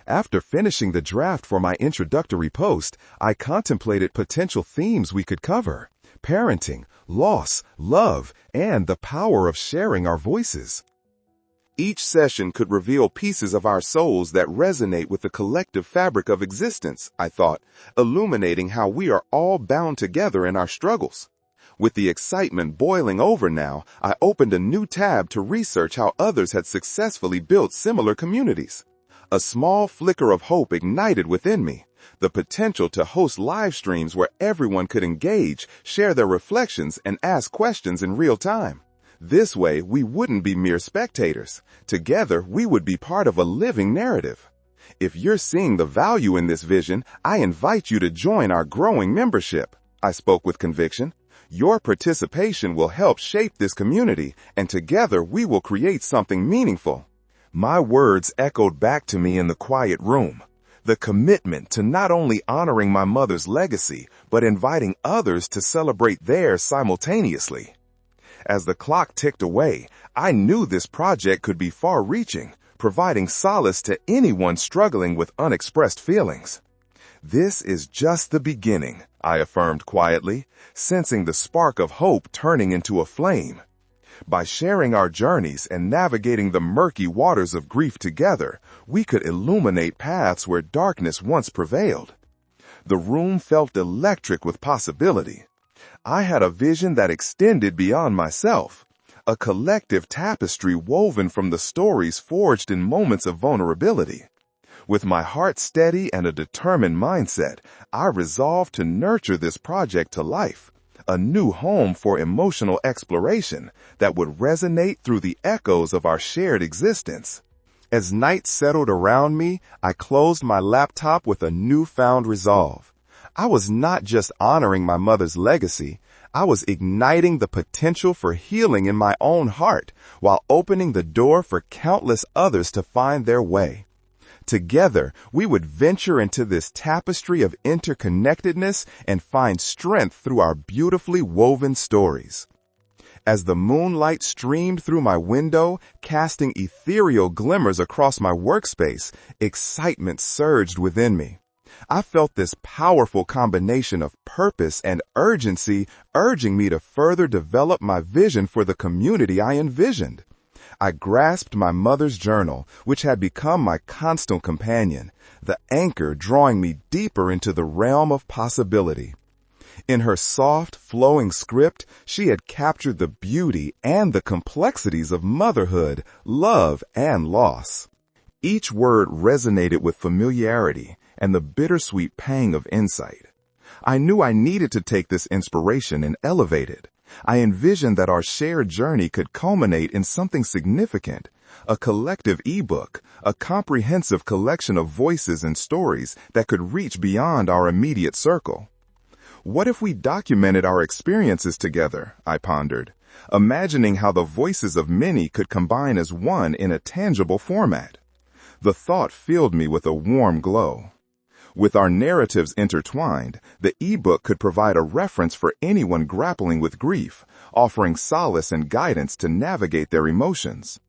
After finishing the draft for my introductory post, I contemplated potential themes we could cover: parenting, loss, love, and the power of sharing our voices. Each session could reveal pieces of our souls that resonate with the collective fabric of existence, I thought, illuminating how we are all bound together in our struggles. With the excitement boiling over now, I opened a new tab to research how others had successfully built similar communities. A small flicker of hope ignited within me, the potential to host live streams where everyone could engage, share their reflections, and ask questions in real time. This way, we wouldn't be mere spectators. Together, we would be part of a living narrative. If you're seeing the value in this vision, I invite you to join our growing membership. I spoke with conviction. Your participation will help shape this community, and together we will create something meaningful. My words echoed back to me in the quiet room. The commitment to not only honoring my mother's legacy, but inviting others to celebrate theirs simultaneously. As the clock ticked away, I knew this project could be far-reaching, providing solace to anyone struggling with unexpressed feelings. This is just the beginning, I affirmed quietly, sensing the spark of hope turning into a flame. By sharing our journeys and navigating the murky waters of grief together, we could illuminate paths where darkness once prevailed. The room felt electric with possibility. I had a vision that extended beyond myself, a collective tapestry woven from the stories forged in moments of vulnerability. With my heart steady and a determined mindset, I resolved to nurture this project to life, a new home for emotional exploration that would resonate through the echoes of our shared existence. As night settled around me, I closed my laptop with a newfound resolve. I was not just honoring my mother's legacy, I was igniting the potential for healing in my own heart while opening the door for countless others to find their way. Together, we would venture into this tapestry of interconnectedness and find strength through our beautifully woven stories. As the moonlight streamed through my window, casting ethereal glimmers across my workspace, excitement surged within me. I felt this powerful combination of purpose and urgency urging me to further develop my vision for the community I envisioned. I grasped my mother's journal, which had become my constant companion, the anchor drawing me deeper into the realm of possibility. In her soft, flowing script, she had captured the beauty and the complexities of motherhood, love, and loss. Each word resonated with familiarity and the bittersweet pang of insight. I knew I needed to take this inspiration and elevate it. I envisioned that our shared journey could culminate in something significant, a collective ebook, a comprehensive collection of voices and stories that could reach beyond our immediate circle. What if we documented our experiences together? I pondered, imagining how the voices of many could combine as one in a tangible format. The thought filled me with a warm glow. With our narratives intertwined, the ebook could provide a reference for anyone grappling with grief, offering solace and guidance to navigate their emotions.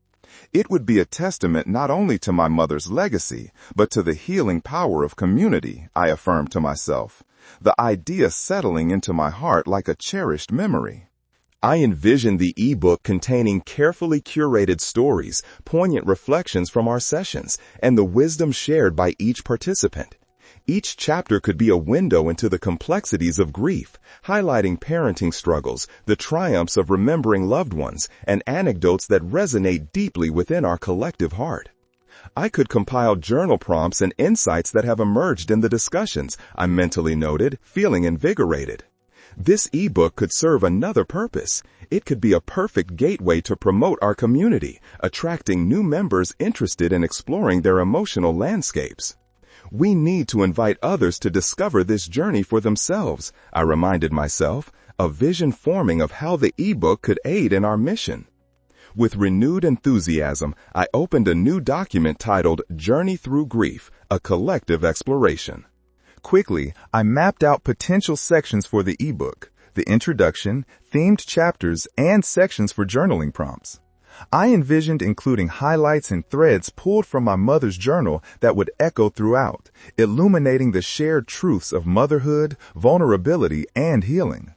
It would be a testament not only to my mother's legacy, but to the healing power of community, I affirmed to myself, the idea settling into my heart like a cherished memory. I envisioned the ebook containing carefully curated stories, poignant reflections from our sessions, and the wisdom shared by each participant. Each chapter could be a window into the complexities of grief, highlighting parenting struggles, the triumphs of remembering loved ones, and anecdotes that resonate deeply within our collective heart. I could compile journal prompts and insights that have emerged in the discussions, I mentally noted, feeling invigorated. This ebook could serve another purpose. It could be a perfect gateway to promote our community, attracting new members interested in exploring their emotional landscapes. We need to invite others to discover this journey for themselves, I reminded myself, a vision forming of how the ebook could aid in our mission. With renewed enthusiasm, I opened a new document titled Journey Through Grief, a Collective Exploration. Quickly, I mapped out potential sections for the ebook, the introduction, themed chapters, and sections for journaling prompts. I envisioned including highlights and threads pulled from my mother's journal that would echo throughout, illuminating the shared truths of motherhood, vulnerability, and healing.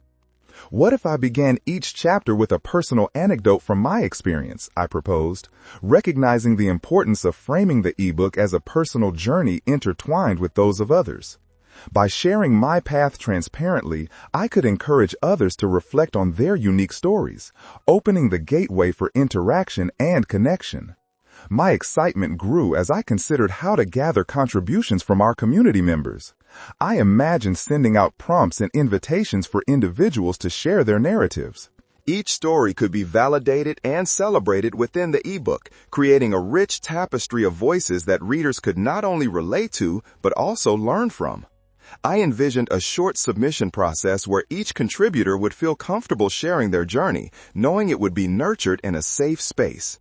What if I began each chapter with a personal anecdote from my experience, I proposed, recognizing the importance of framing the ebook as a personal journey intertwined with those of others. By sharing my path transparently, I could encourage others to reflect on their unique stories, opening the gateway for interaction and connection. My excitement grew as I considered how to gather contributions from our community members. I imagined sending out prompts and invitations for individuals to share their narratives. Each story could be validated and celebrated within the ebook, creating a rich tapestry of voices that readers could not only relate to, but also learn from. I envisioned a short submission process where each contributor would feel comfortable sharing their journey, knowing it would be nurtured in a safe space.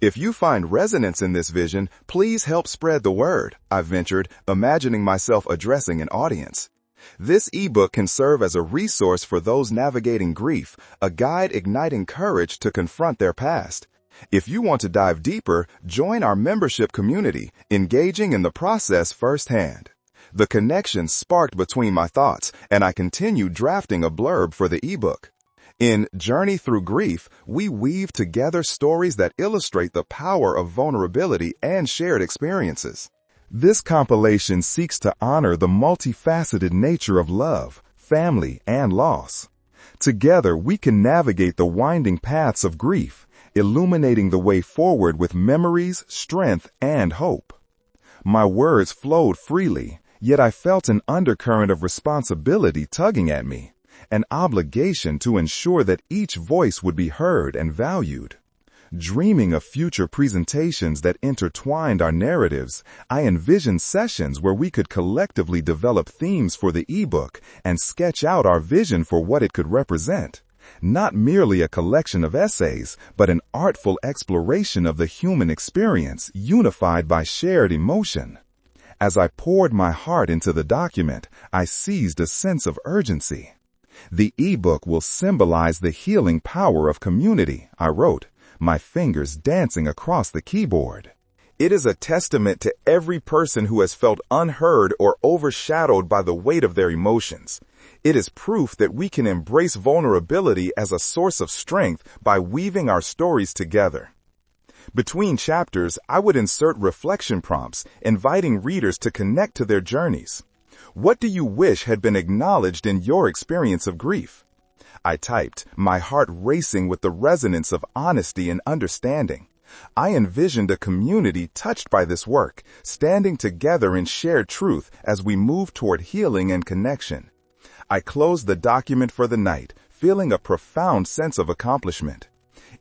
If you find resonance in this vision, please help spread the word, I ventured, imagining myself addressing an audience. This ebook can serve as a resource for those navigating grief, a guide igniting courage to confront their past. If you want to dive deeper, join our membership community, engaging in the process firsthand. The connection sparked between my thoughts, and I continued drafting a blurb for the ebook. In Journey Through Grief, we weave together stories that illustrate the power of vulnerability and shared experiences. This compilation seeks to honor the multifaceted nature of love, family, and loss. Together, we can navigate the winding paths of grief, illuminating the way forward with memories, strength, and hope. My words flowed freely, yet I felt an undercurrent of responsibility tugging at me, an obligation to ensure that each voice would be heard and valued. Dreaming of future presentations that intertwined our narratives, I envisioned sessions where we could collectively develop themes for the ebook and sketch out our vision for what it could represent. Not merely a collection of essays, but an artful exploration of the human experience unified by shared emotion. As I poured my heart into the document, I seized a sense of urgency. The ebook will symbolize the healing power of community, I wrote, my fingers dancing across the keyboard. It is a testament to every person who has felt unheard or overshadowed by the weight of their emotions. It is proof that we can embrace vulnerability as a source of strength by weaving our stories together. Between chapters, I would insert reflection prompts, inviting readers to connect to their journeys. What do you wish had been acknowledged in your experience of grief? I typed, my heart racing with the resonance of honesty and understanding. I envisioned a community touched by this work, standing together in shared truth as we move toward healing and connection. I closed the document for the night, feeling a profound sense of accomplishment.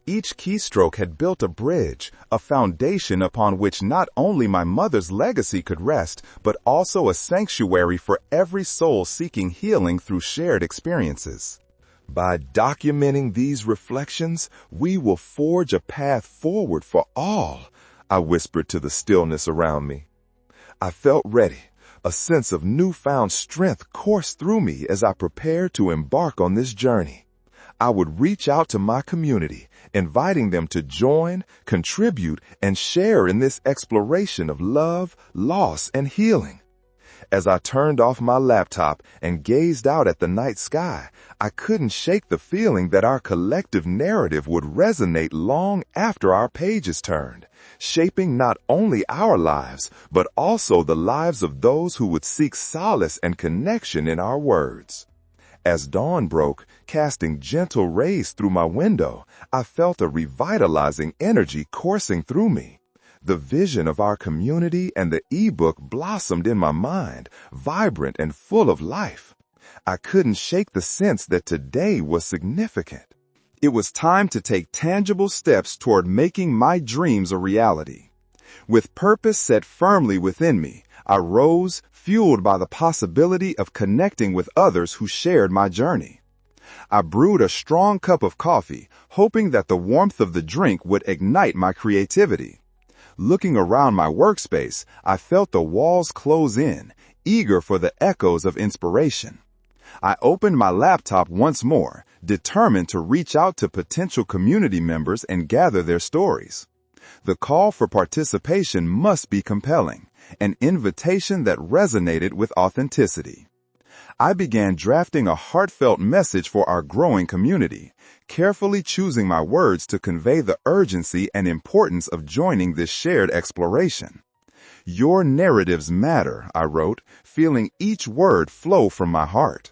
Each keystroke had built a bridge, a foundation upon which not only my mother's legacy could rest, but also a sanctuary for every soul seeking healing through shared experiences. By documenting these reflections, we will forge a path forward for all, I whispered to the stillness around me. I felt ready. A sense of newfound strength coursed through me as I prepared to embark on this journey. I would reach out to my community, inviting them to join, contribute, and share in this exploration of love, loss, and healing. As I turned off my laptop and gazed out at the night sky, I couldn't shake the feeling that our collective narrative would resonate long after our pages turned, shaping not only our lives, but also the lives of those who would seek solace and connection in our words. As dawn broke, casting gentle rays through my window, I felt a revitalizing energy coursing through me. The vision of our community and the ebook blossomed in my mind, vibrant and full of life. I couldn't shake the sense that today was significant. It was time to take tangible steps toward making my dreams a reality. With purpose set firmly within me, I rose, fueled by the possibility of connecting with others who shared my journey. I brewed a strong cup of coffee, hoping that the warmth of the drink would ignite my creativity. Looking around my workspace, I felt the walls close in, eager for the echoes of inspiration. I opened my laptop once more, determined to reach out to potential community members and gather their stories. The call for participation must be compelling, an invitation that resonated with authenticity. I began drafting a heartfelt message for our growing community, carefully choosing my words to convey the urgency and importance of joining this shared exploration. "Your narratives matter," I wrote, feeling each word flow from my heart.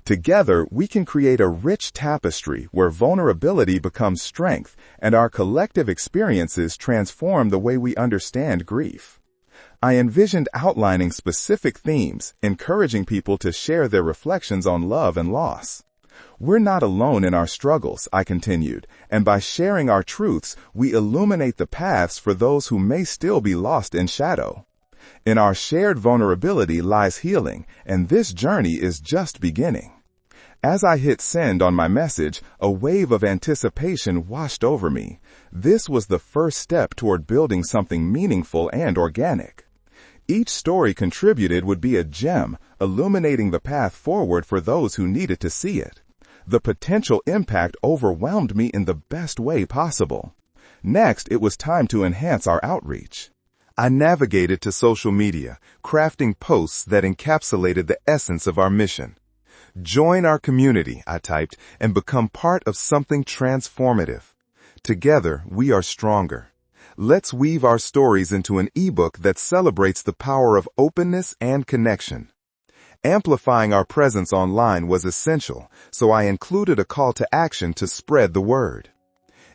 Together, we can create a rich tapestry where vulnerability becomes strength and our collective experiences transform the way we understand grief. I envisioned outlining specific themes, encouraging people to share their reflections on love and loss. "We're not alone in our struggles," I continued, "and by sharing our truths, we illuminate the paths for those who may still be lost in shadow. In our shared vulnerability lies healing, and this journey is just beginning." As I hit send on my message, a wave of anticipation washed over me. This was the first step toward building something meaningful and organic. Each story contributed would be a gem, illuminating the path forward for those who needed to see it. The potential impact overwhelmed me in the best way possible. Next, it was time to enhance our outreach. I navigated to social media, crafting posts that encapsulated the essence of our mission. "Join our community," I typed, "and become part of something transformative. Together, we are stronger. Let's weave our stories into an ebook that celebrates the power of openness and connection." Amplifying our presence online was essential, so I included a call to action to spread the word.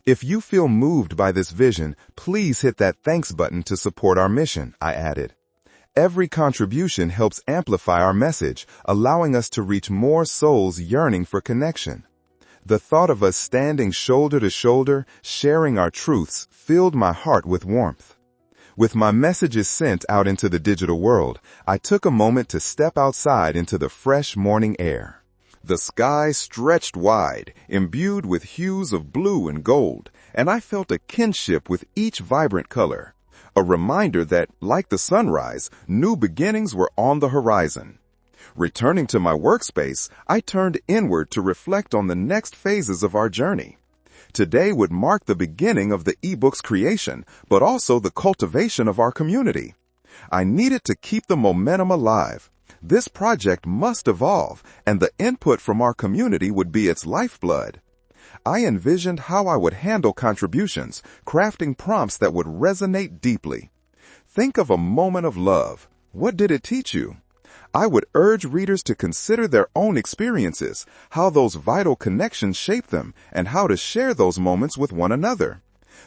"If you feel moved by this vision, please hit that thanks button to support our mission," I added. Every contribution helps amplify our message, allowing us to reach more souls yearning for connection. The thought of us standing shoulder to shoulder, sharing our truths, filled my heart with warmth. With my messages sent out into the digital world, I took a moment to step outside into the fresh morning air. The sky stretched wide, imbued with hues of blue and gold, and I felt a kinship with each vibrant color. A reminder that, like the sunrise, new beginnings were on the horizon. Returning to my workspace, I turned inward to reflect on the next phases of our journey. Today would mark the beginning of the ebook's creation, but also the cultivation of our community. I needed to keep the momentum alive. This project must evolve, and the input from our community would be its lifeblood. I envisioned how I would handle contributions, crafting prompts that would resonate deeply. Think of a moment of love. What did it teach you? I would urge readers to consider their own experiences, how those vital connections shape them, and how to share those moments with one another.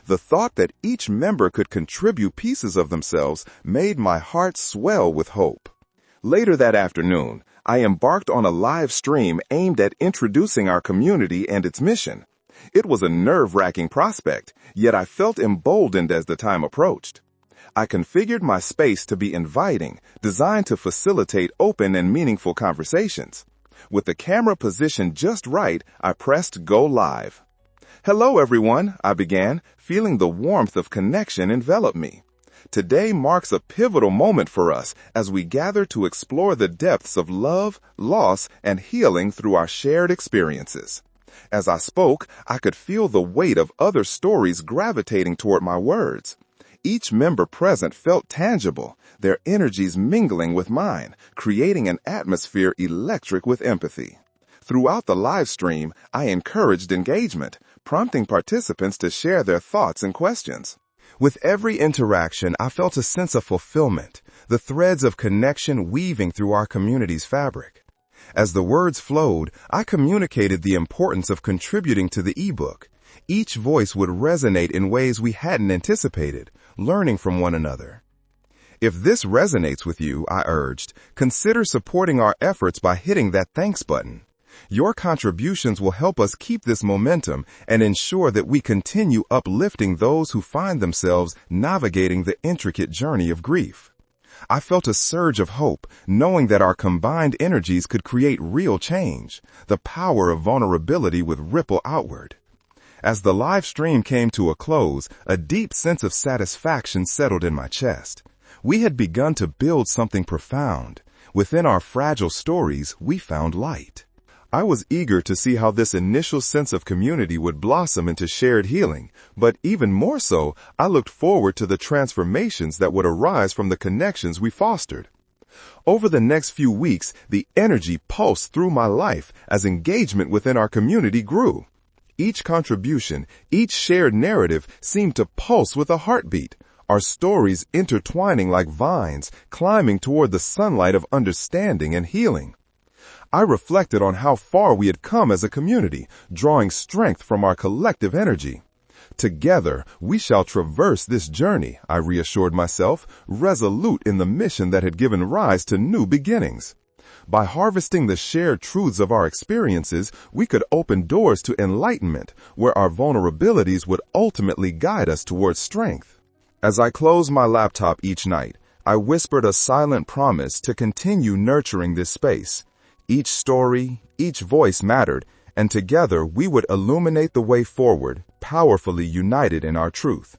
The thought that each member could contribute pieces of themselves made my heart swell with hope. Later that afternoon, I embarked on a live stream aimed at introducing our community and its mission. It was a nerve-wracking prospect, yet I felt emboldened as the time approached. I configured my space to be inviting, designed to facilitate open and meaningful conversations. With the camera positioned just right, I pressed go live. "Hello everyone," I began, feeling the warmth of connection envelop me. Today marks a pivotal moment for us as we gather to explore the depths of love, loss, and healing through our shared experiences. As I spoke, I could feel the weight of other stories gravitating toward my words. Each member present felt tangible, their energies mingling with mine, creating an atmosphere electric with empathy. Throughout the live stream, I encouraged engagement, prompting participants to share their thoughts and questions. With every interaction, I felt a sense of fulfillment, the threads of connection weaving through our community's fabric. As the words flowed, I communicated the importance of contributing to the ebook. Each voice would resonate in ways we hadn't anticipated, learning from one another. If this resonates with you, I urged, consider supporting our efforts by hitting that thanks button. Your contributions will help us keep this momentum and ensure that we continue uplifting those who find themselves navigating the intricate journey of grief. I felt a surge of hope, knowing that our combined energies could create real change. The power of vulnerability would ripple outward. As the live stream came to a close, a deep sense of satisfaction settled in my chest. We had begun to build something profound. Within our fragile stories, we found light. I was eager to see how this initial sense of community would blossom into shared healing, but even more so, I looked forward to the transformations that would arise from the connections we fostered. Over the next few weeks, the energy pulsed through my life as engagement within our community grew. Each contribution, each shared narrative seemed to pulse with a heartbeat, our stories intertwining like vines, climbing toward the sunlight of understanding and healing. I reflected on how far we had come as a community, drawing strength from our collective energy. Together, we shall traverse this journey, I reassured myself, resolute in the mission that had given rise to new beginnings. By harvesting the shared truths of our experiences, we could open doors to enlightenment, where our vulnerabilities would ultimately guide us towards strength. As I closed my laptop each night, I whispered a silent promise to continue nurturing this space. Each story, each voice mattered, and together we would illuminate the way forward, powerfully united in our truth.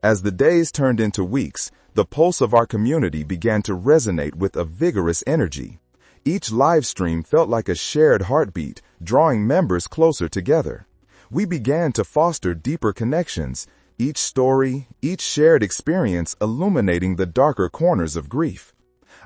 As the days turned into weeks, the pulse of our community began to resonate with a vigorous energy. Each live stream felt like a shared heartbeat, drawing members closer together. We began to foster deeper connections, each story, each shared experience illuminating the darker corners of grief.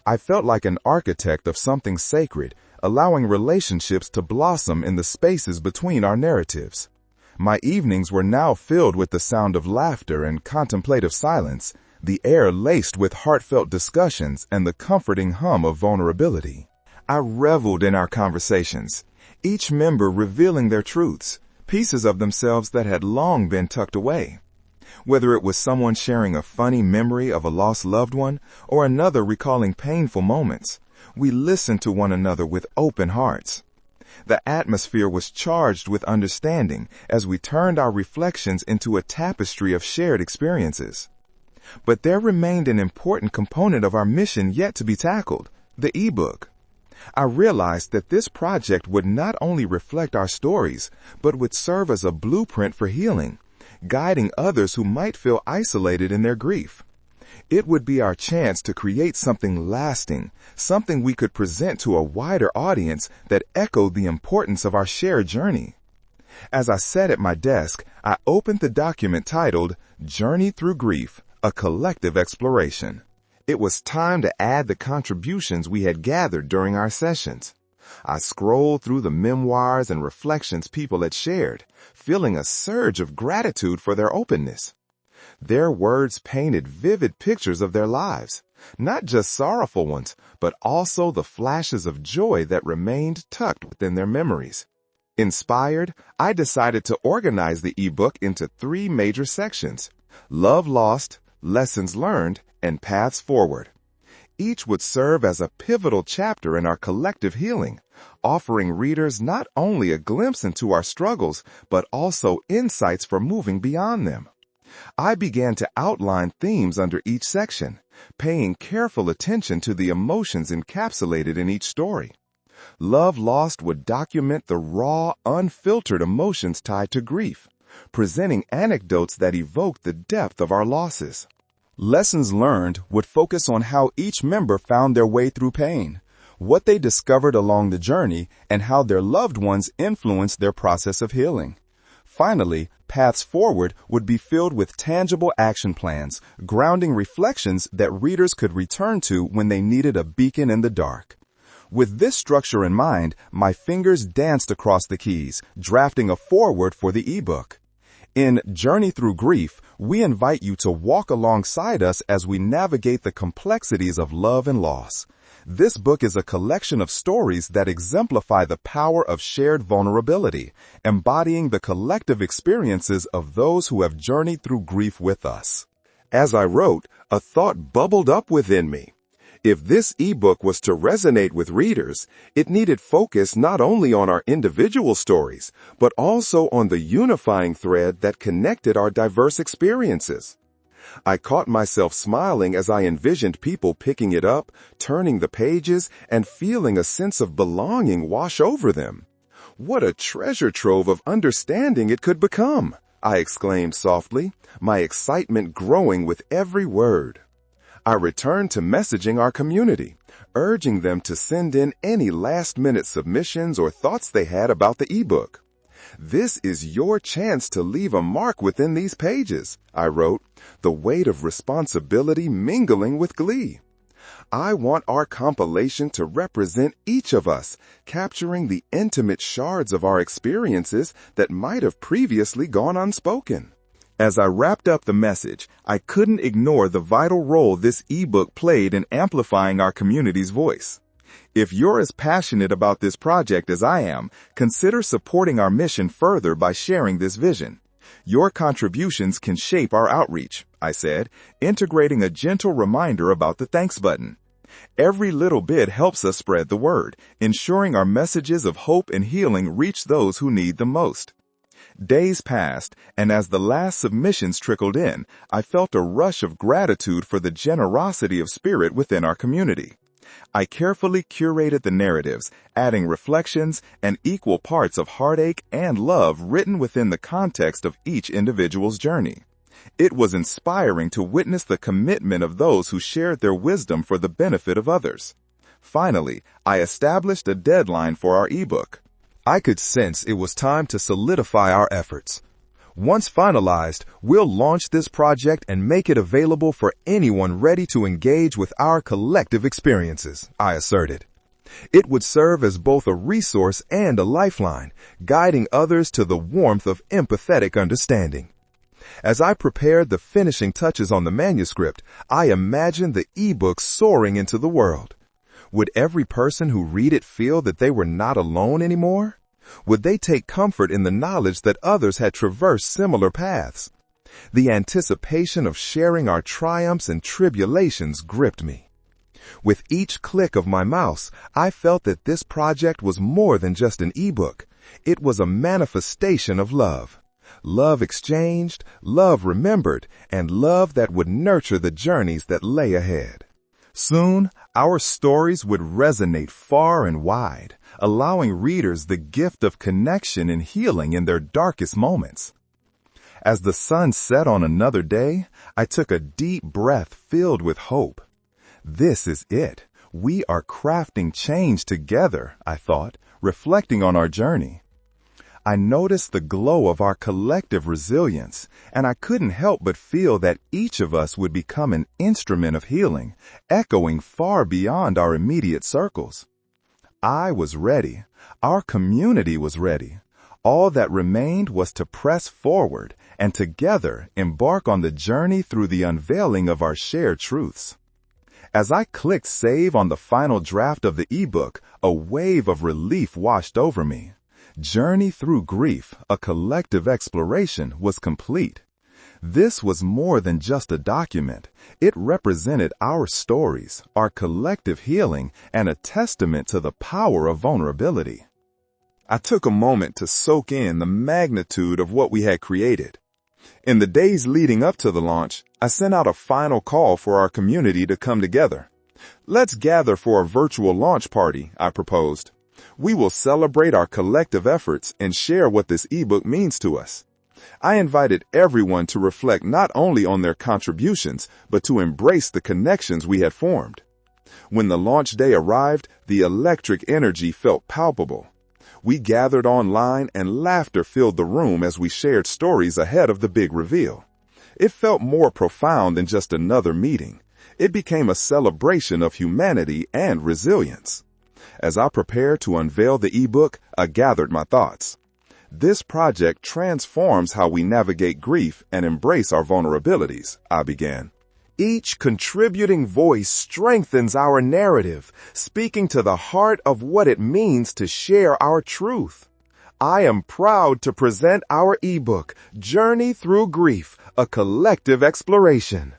I felt like an architect of something sacred, allowing relationships to blossom in the spaces between our narratives. My evenings were now filled with the sound of laughter and contemplative silence, the air laced with heartfelt discussions and the comforting hum of vulnerability. I reveled in our conversations, each member revealing their truths, pieces of themselves that had long been tucked away. Whether it was someone sharing a funny memory of a lost loved one or another recalling painful moments, we listened to one another with open hearts. The atmosphere was charged with understanding as we turned our reflections into a tapestry of shared experiences. But there remained an important component of our mission yet to be tackled, the ebook. I realized that this project would not only reflect our stories, but would serve as a blueprint for healing, guiding others who might feel isolated in their grief. It would be our chance to create something lasting, something we could present to a wider audience that echoed the importance of our shared journey. As I sat at my desk, I opened the document titled Journey Through Grief, A Collective Exploration. It was time to add the contributions we had gathered during our sessions. I scrolled through the memoirs and reflections people had shared, feeling a surge of gratitude for their openness. Their words painted vivid pictures of their lives, not just sorrowful ones, but also the flashes of joy that remained tucked within their memories. Inspired, I decided to organize the ebook into 3 major sections: Love Lost, Lessons Learned, and Paths Forward. Each would serve as a pivotal chapter in our collective healing, offering readers not only a glimpse into our struggles, but also insights for moving beyond them. I began to outline themes under each section, paying careful attention to the emotions encapsulated in each story. Love Lost would document the raw, unfiltered emotions tied to grief, presenting anecdotes that evoked the depth of our losses. Lessons Learned would focus on how each member found their way through pain, what they discovered along the journey, and how their loved ones influenced their process of healing. Finally, Paths Forward would be filled with tangible action plans, grounding reflections that readers could return to when they needed a beacon in the dark. With this structure in mind, my fingers danced across the keys, drafting a foreword for the ebook. In Journey Through Grief, we invite you to walk alongside us as we navigate the complexities of love and loss. This book is a collection of stories that exemplify the power of shared vulnerability, embodying the collective experiences of those who have journeyed through grief with us. As I wrote, a thought bubbled up within me. If this ebook was to resonate with readers, it needed focus not only on our individual stories, but also on the unifying thread that connected our diverse experiences. I caught myself smiling as I envisioned people picking it up, turning the pages, and feeling a sense of belonging wash over them. What a treasure trove of understanding it could become, I exclaimed softly, my excitement growing with every word. I returned to messaging our community, urging them to send in any last-minute submissions or thoughts they had about the ebook. This is your chance to leave a mark within these pages, I wrote, the weight of responsibility mingling with glee. I want our compilation to represent each of us, capturing the intimate shards of our experiences that might have previously gone unspoken. As I wrapped up the message, I couldn't ignore the vital role this ebook played in amplifying our community's voice. If you're as passionate about this project as I am, consider supporting our mission further by sharing this vision. Your contributions can shape our outreach, I said, integrating a gentle reminder about the thanks button. Every little bit helps us spread the word, ensuring our messages of hope and healing reach those who need them most. Days passed, and as the last submissions trickled in, I felt a rush of gratitude for the generosity of spirit within our community. I carefully curated the narratives, adding reflections and equal parts of heartache and love written within the context of each individual's journey. It was inspiring to witness the commitment of those who shared their wisdom for the benefit of others. Finally, I established a deadline for our ebook. I could sense it was time to solidify our efforts. Once finalized, we'll launch this project and make it available for anyone ready to engage with our collective experiences, I asserted. It would serve as both a resource and a lifeline, guiding others to the warmth of empathetic understanding. As I prepared the finishing touches on the manuscript, I imagined the ebook soaring into the world. Would every person who read it feel that they were not alone anymore? Would they take comfort in the knowledge that others had traversed similar paths? The anticipation of sharing our triumphs and tribulations gripped me. With each click of my mouse, I felt that this project was more than just an ebook. It was a manifestation of love. Love exchanged, love remembered, and love that would nurture the journeys that lay ahead. Soon, our stories would resonate far and wide, allowing readers the gift of connection and healing in their darkest moments. As the sun set on another day, I took a deep breath filled with hope. This is it. We are crafting change together, I thought, reflecting on our journey. I noticed the glow of our collective resilience, and I couldn't help but feel that each of us would become an instrument of healing, echoing far beyond our immediate circles. I was ready. Our community was ready. All that remained was to press forward and together embark on the journey through the unveiling of our shared truths. As I clicked save on the final draft of the ebook, a wave of relief washed over me. Journey Through Grief, a collective exploration, was complete. This was more than just a document. It represented our stories, our collective healing, and a testament to the power of vulnerability. I took a moment to soak in the magnitude of what we had created. In the days leading up to the launch, I sent out a final call for our community to come together. Let's gather for a virtual launch party, I proposed. We will celebrate our collective efforts and share what this ebook means to us. I invited everyone to reflect not only on their contributions, but to embrace the connections we had formed. When the launch day arrived, the electric energy felt palpable. We gathered online and laughter filled the room as we shared stories ahead of the big reveal. It felt more profound than just another meeting. It became a celebration of humanity and resilience. As I prepared to unveil the ebook, I gathered my thoughts. This project transforms how we navigate grief and embrace our vulnerabilities, I began. Each contributing voice strengthens our narrative, speaking to the heart of what it means to share our truth. I am proud to present our ebook, Journey Through Grief, a collective exploration.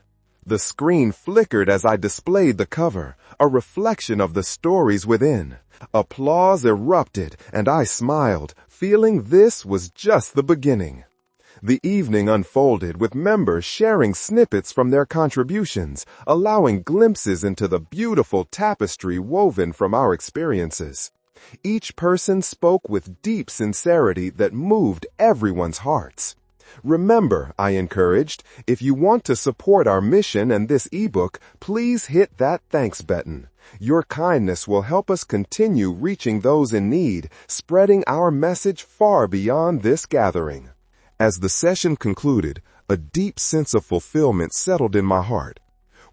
The screen flickered as I displayed the cover, a reflection of the stories within. Applause erupted, and I smiled, feeling this was just the beginning. The evening unfolded with members sharing snippets from their contributions, allowing glimpses into the beautiful tapestry woven from our experiences. Each person spoke with deep sincerity that moved everyone's hearts. Remember, I encouraged, if you want to support our mission and this ebook, please hit that thanks button. Your kindness will help us continue reaching those in need, spreading our message far beyond this gathering. As the session concluded, a deep sense of fulfillment settled in my heart.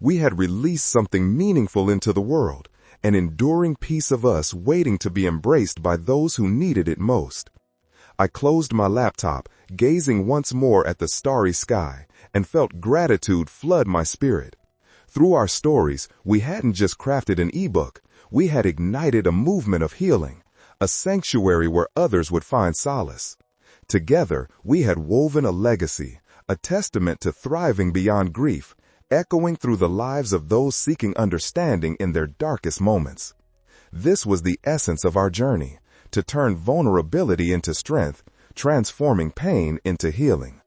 We had released something meaningful into the world, an enduring piece of us waiting to be embraced by those who needed it most. I closed my laptop, gazing once more at the starry sky, and felt gratitude flood my spirit. Through our stories, we hadn't just crafted an ebook, we had ignited a movement of healing, a sanctuary where others would find solace. Together, we had woven a legacy, a testament to thriving beyond grief, echoing through the lives of those seeking understanding in their darkest moments. This was the essence of our journey, to turn vulnerability into strength, transforming pain into healing.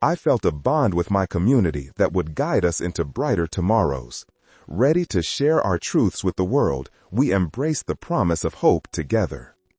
I felt a bond with my community that would guide us into brighter tomorrows. Ready to share our truths with the world, we embraced the promise of hope together.